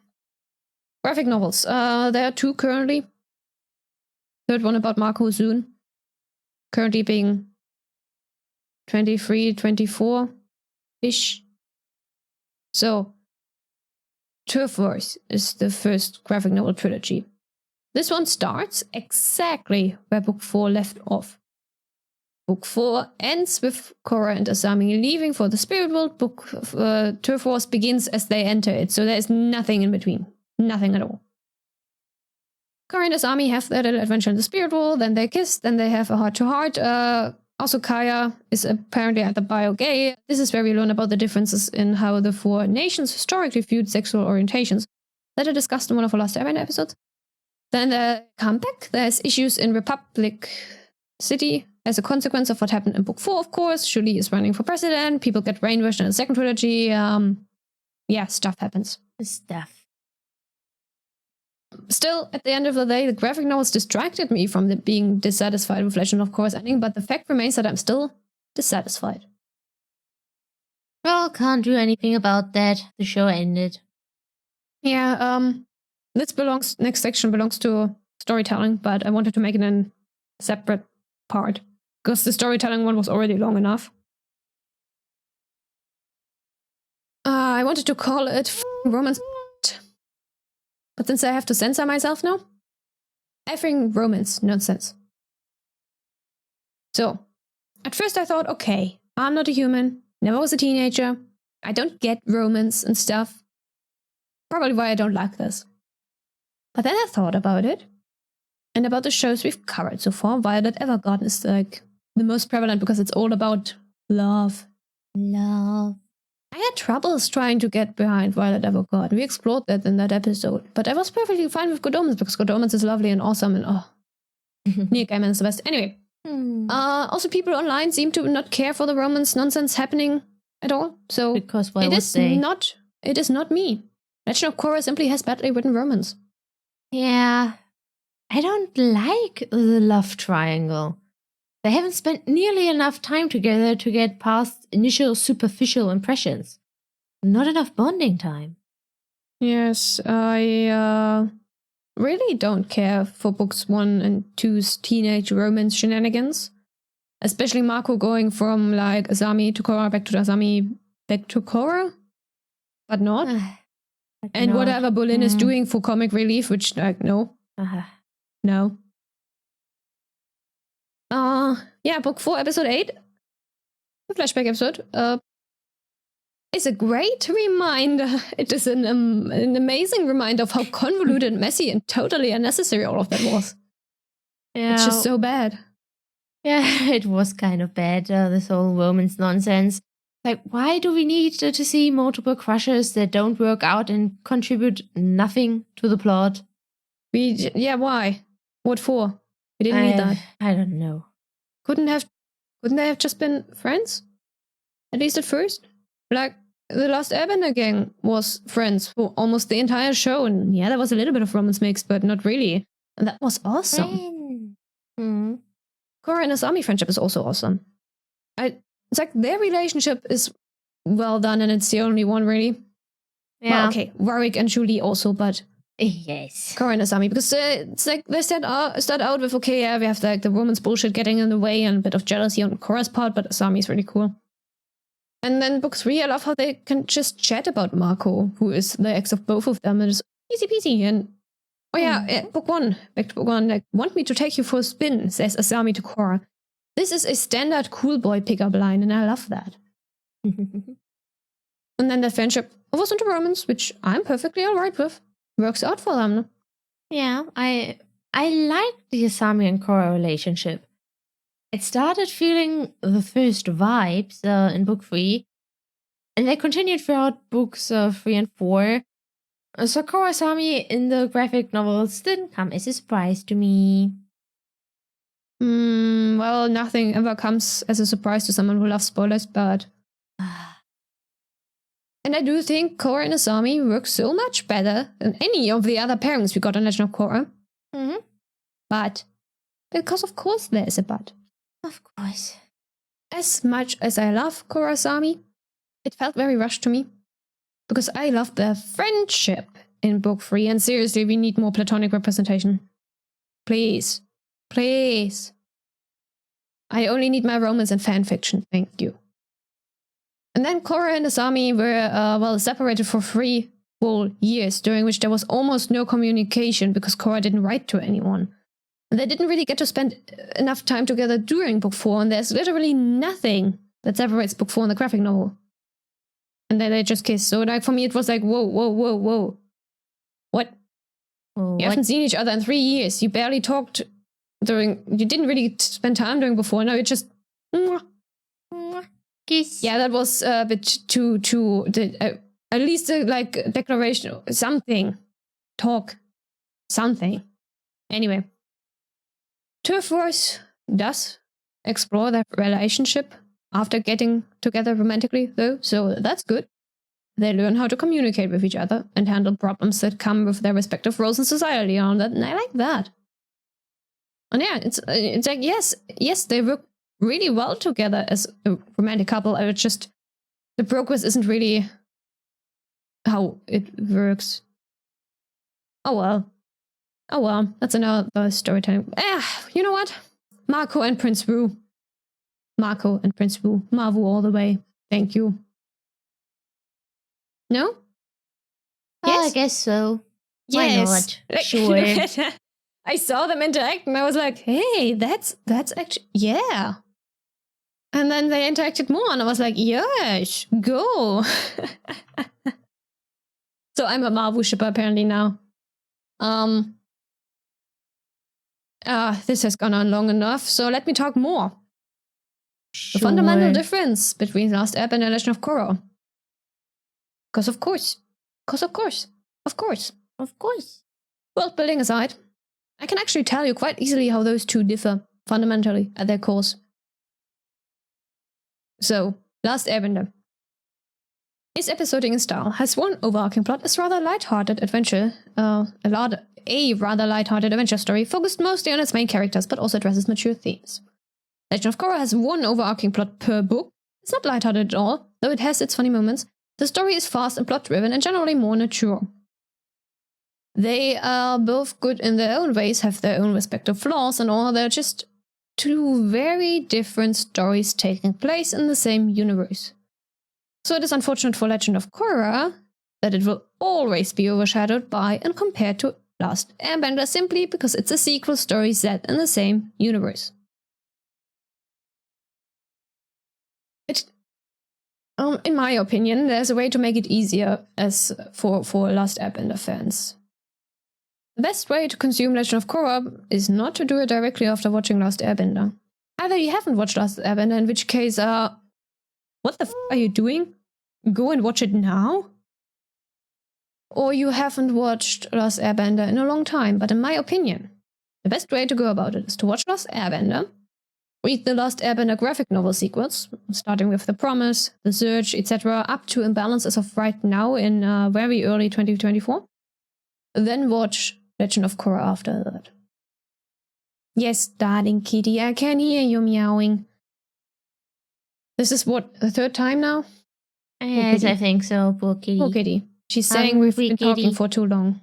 S1: Graphic novels. There are 2 currently. Third one about Marco soon. Currently being 23, 24-ish. So, Turf Wars is the first graphic novel trilogy. This one starts exactly where book 4 left off. Book 4 ends with Korra and Asami leaving for the spirit world. Turf Wars begins as they enter it, so there is nothing in between. Nothing at all. Korra and Asami have their little adventure in the spirit world, then they kiss, then they have a heart-to-heart. Also, Kaya is apparently at the bio-gay. This is where we learn about the differences in how the 4 nations historically viewed sexual orientations that are discussed in one of our last Airbender episodes. Then they come back. There's issues in Republic City as a consequence of what happened in book 4, of course. Julie is running for president. People get brainwashed in the second trilogy. Yeah, stuff happens.
S2: Stuff.
S1: Still, at the end of the day, the graphic novels distracted me from being dissatisfied with Legend of Korra's ending, but the fact remains that I'm still dissatisfied.
S2: Well, can't do anything about that. The show ended.
S1: Yeah, next section belongs to storytelling, but I wanted to make it a separate part, because the storytelling one was already long enough. I wanted to call it romance, but since I have to censor myself now, effing romance nonsense. So, at first I thought, okay, I'm not a human, never was a teenager, I don't get romance and stuff. Probably why I don't like this. But then I thought about it, and about the shows we've covered so far. Violet Evergarden is like the most prevalent because it's all about love.
S2: Love.
S1: I had troubles trying to get behind Violet Evergarden. We explored that in that episode. But I was perfectly fine with Good Omens because Good Omens is lovely and awesome and Neil Gaiman is the best. Anyway. Also people online seem to not care for the romance nonsense happening at all. So
S2: because why
S1: it
S2: would
S1: is
S2: they?
S1: It is not me. Legend of Korra simply has badly written romance.
S2: Yeah. I don't like the love triangle. They haven't spent nearly enough time together to get past initial superficial impressions. Not enough bonding time.
S1: Yes, I really don't care for books 1 and 2's teenage romance shenanigans. Especially Marco going from like Asami to Korra, back to Asami, back to Korra. But not. And whatever Bolin is doing for comic relief, which like, no. No. Yeah, book 4, episode 8, the flashback episode, is a great reminder. It is an amazing reminder of how convoluted, messy, and totally unnecessary all of that was.
S2: Yeah.
S1: It's just so bad.
S2: Yeah, it was kind of bad, this whole romance nonsense. Like, why do we need to see multiple crushes that don't work out and contribute nothing to the plot?
S1: Yeah, why? What for? We didn't need that.
S2: I don't know.
S1: Couldn't have Couldn't they have just been friends? At least at first? Like, the Last Airbender gang was friends for almost the entire show, and yeah, there was a little bit of romance mixed, but not really. And that was awesome.
S2: Mm-hmm.
S1: Korra and Asami friendship is also awesome. It's like their relationship is well done, and it's the only one really.
S2: Yeah.
S1: Well, okay, Warwick and Julie also, but
S2: yes,
S1: Korra and Asami, because it's like they start out with, okay, yeah, we have like the romance bullshit getting in the way and a bit of jealousy on Korra's part, but Asami is really cool. And then book 3, I love how they can just chat about Marco, who is the ex of both of them, and it's easy peasy. And oh yeah, book 1, back to book 1, like, want me to take you for a spin, says Asami to Korra. This is a standard cool boy pickup line, and I love that. And then their friendship was into romance, which I'm perfectly alright with. Works out for them.
S2: Yeah, I like the Asami and Korra relationship. It started feeling the first vibes in book 3, and they continued throughout books 3 and 4. So Korra Asami in the graphic novels didn't come as a surprise to me.
S1: Well, nothing ever comes as a surprise to someone who loves spoilers, but... And I do think Korra and Asami work so much better than any of the other pairings we got on Legend of Korra.
S2: Mm-hmm.
S1: But, because of course there's a but.
S2: Of course.
S1: As much as I love Korra Asami, it felt very rushed to me. Because I love their friendship in book 3, and seriously, we need more platonic representation. Please. Please. I only need my romance and fanfiction, thank you. And then Korra and Asami were, separated for 3 whole years, during which there was almost no communication because Korra didn't write to anyone. And they didn't really get to spend enough time together during book 4, and there's literally nothing that separates book 4 and the graphic novel. And then they just kissed. So, like, for me, it was like, whoa. What? You haven't seen each other in 3 years. You barely talked you didn't really spend time during before. Now it just...
S2: Kiss.
S1: Yeah, that was a bit too at least like declaration, something. Talk. Something. Anyway. Turf Wars does explore their relationship after getting together romantically, though, so that's good. They learn how to communicate with each other and handle problems that come with their respective roles in society and all that, and I like that. And yeah, it's like, yes, they work really well together as a romantic couple. It's just the progress isn't really how it works. Oh well, that's another storytelling. You know what? Marco and Prince Wu, Mavu all the way. Thank you. No?
S2: Yes? I guess so.
S1: Yes.
S2: Why not? Sure.
S1: I saw them interact and I was like, hey, that's actually, yeah. And then they interacted more and I was like, yes, go. So I'm a Mavu shipper apparently now. This has gone on long enough, so let me talk more.
S2: Sure.
S1: The fundamental difference between Last Airbender and Legend of Korra. Because of course. World building aside, I can actually tell you quite easily how those two differ fundamentally at their cores. So, Last Airbender is episodic in style, has one overarching plot, is rather light-hearted adventure, a rather light-hearted adventure story focused mostly on its main characters, but also addresses mature themes. Legend of Korra has one overarching plot per book. It's not light-hearted at all, though it has its funny moments. The story is fast and plot-driven and generally more mature. They are both good in their own ways, have their own respective flaws and all. They're just two very different stories taking place in the same universe. So it is unfortunate for Legend of Korra that it will always be overshadowed by and compared to Last Airbender simply because it's a sequel story set in the same universe. In my opinion, there's a way to make it easier as for Last Airbender fans. The best way to consume Legend of Korra is not to do it directly after watching Last Airbender. Either you haven't watched Last Airbender, in which case, what the f are you doing? Go and watch it now? Or you haven't watched Last Airbender in a long time, but in my opinion, the best way to go about it is to watch Last Airbender, Read the Last Airbender graphic novel sequence, starting with The Promise, The Search, etc., up to Imbalance as of right now in very early 2024. Then watch Legend of Korra after that. Yes, darling kitty, I can hear you meowing. This is what, the third time now?
S2: Yes, I think so. Poor kitty.
S1: Poor kitty. She's saying we've been talking for too long.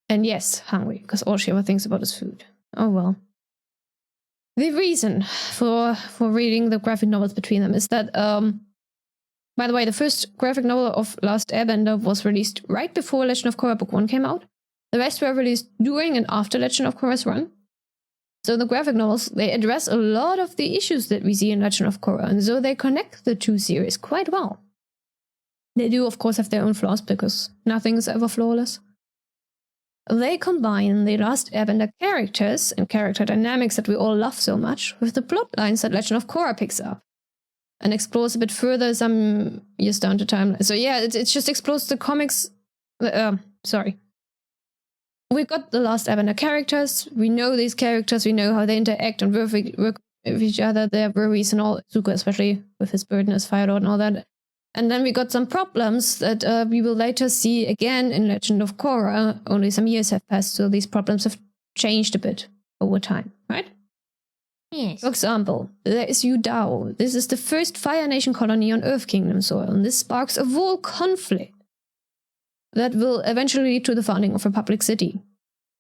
S1: And yes, hungry, because all she ever thinks about is food. Oh well. The reason for reading the graphic novels between them is that, by the way, the first graphic novel of Last Airbender was released right before Legend of Korra Book 1 came out. The rest were released during and after Legend of Korra's run. So the graphic novels, they address a lot of the issues that we see in Legend of Korra, and so they connect the two series quite well. They do, of course, have their own flaws, because nothing is ever flawless. They combine the Last Airbender characters and character dynamics that we all love so much with the plot lines that Legend of Korra picks up and explores a bit further some years down the timeline. So yeah, it just explores the comics. Sorry. We got the Last Airbender characters. We know these characters. We know how they interact and work with each other. Their worries and all. Zuko, especially with his burden as Fire Lord and all that. And then we got some problems that we will later see again in Legend of Korra. Only some years have passed, so these problems have changed a bit over time, right?
S2: Yes.
S1: For example, there is Yu Dao. This is the first Fire Nation colony on Earth Kingdom soil, and this sparks a whole conflict that will eventually lead to the founding of Republic City.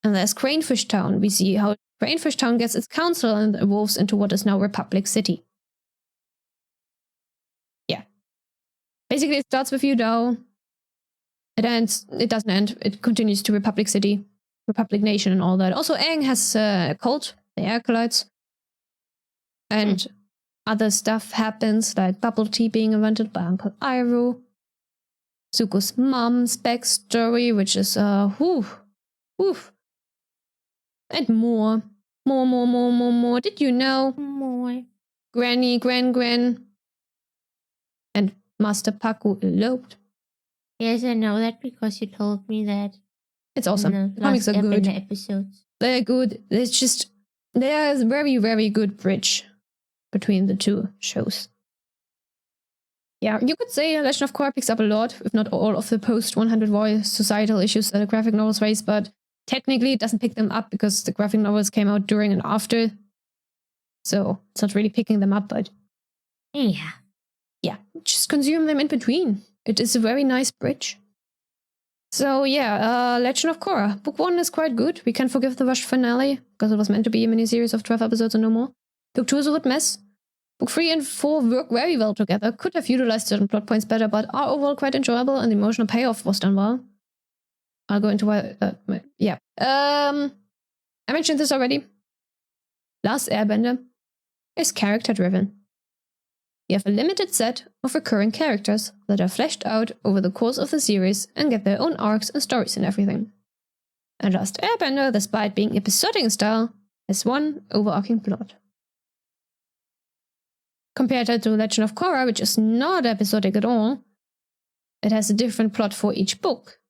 S1: And there's Cranefish Town. We see how Cranefish Town gets its council and evolves into what is now Republic City. Basically, it starts with Yu Dao. It doesn't end. It continues to Republic City, Republic Nation, and all that. Also, Aang has a cult, the Acolytes. And other stuff happens, like bubble tea being invented by Uncle Iroh. Zuko's mom's backstory, which is, and more. More. Did you know?
S2: More.
S1: Granny, Gran. And Master Paku eloped.
S2: Yes, I know that because you told me that.
S1: It's awesome.
S2: The
S1: Comics are good.
S2: Episodes.
S1: They're good. It's just, there's a very, very good bridge between the two shows. Yeah, you could say Legend of Korra picks up a lot, if not all, of the post-100 War societal issues that the graphic novels raise, but technically it doesn't pick them up because the graphic novels came out during and after. So it's not really picking them up, but yeah, just consume them in between. It is a very nice bridge. So yeah, Legend of Korra. Book 1 is quite good. We can forgive the rushed finale, because it was meant to be a miniseries of 12 episodes and no more. Book 2 is a hot mess. Book 3 and 4 work very well together. Could have utilized certain plot points better, but are overall quite enjoyable, and the emotional payoff was done well. I'll go into why... yeah. I mentioned this already. Last Airbender is character-driven. You have a limited set of recurring characters that are fleshed out over the course of the series and get their own arcs and stories and everything. And Last Airbender, despite being episodic in style, has one overarching plot. Compared to Legend of Korra, which is not episodic at all, it has a different plot for each book.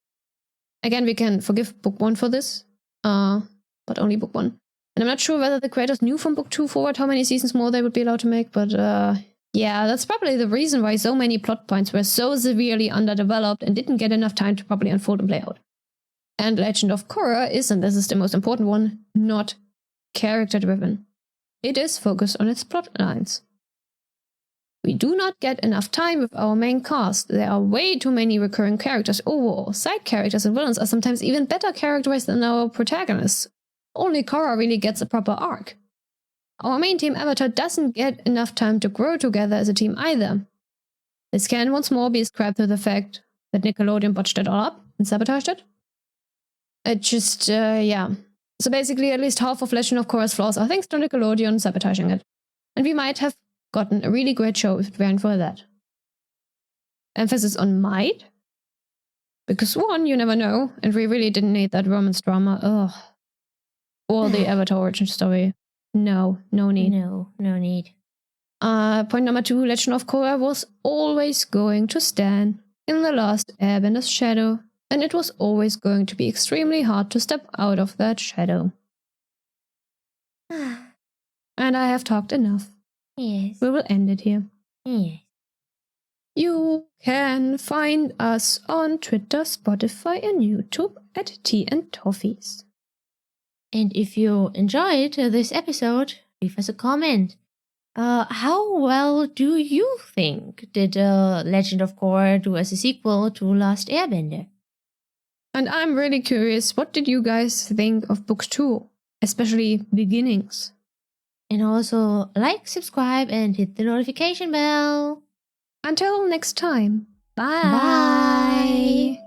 S1: Again, we can forgive Book 1 for this, but only Book 1. And I'm not sure whether the creators knew from Book 2 forward how many seasons more they would be allowed to make, but yeah, that's probably the reason why so many plot points were so severely underdeveloped and didn't get enough time to properly unfold and play out. And Legend of Korra is, and this is the most important one, not character-driven. It is focused on its plot lines. We do not get enough time with our main cast. There are way too many recurring characters overall. Side characters and villains are sometimes even better characterized than our protagonists. Only Korra really gets a proper arc. Our main team Avatar doesn't get enough time to grow together as a team either. This can once more be ascribed to the fact that Nickelodeon botched it all up and sabotaged it. It just, yeah. So basically at least half of Legend of Korra's flaws are thanks to Nickelodeon sabotaging it. And we might have gotten a really great show if it weren't for that. Emphasis on might. Because one, you never know, and we really didn't need that romance drama. Ugh. Or the Avatar origin story. No need.
S2: No need.
S1: Point number 2, Legend of Korra was always going to stand in the Last Airbender's shadow, and it was always going to be extremely hard to step out of that shadow. And I have talked enough.
S2: Yes.
S1: We will end it here.
S2: Yes.
S1: You can find us on Twitter, Spotify, and YouTube at Tea and Toffees.
S2: And if you enjoyed this episode, leave us a comment. How well do you think did Legend of Korra do as a sequel to Last Airbender?
S1: And I'm really curious, what did you guys think of Book 2? Especially beginnings.
S2: And also like, subscribe, and hit the notification bell.
S1: Until next time. Bye.
S2: Bye.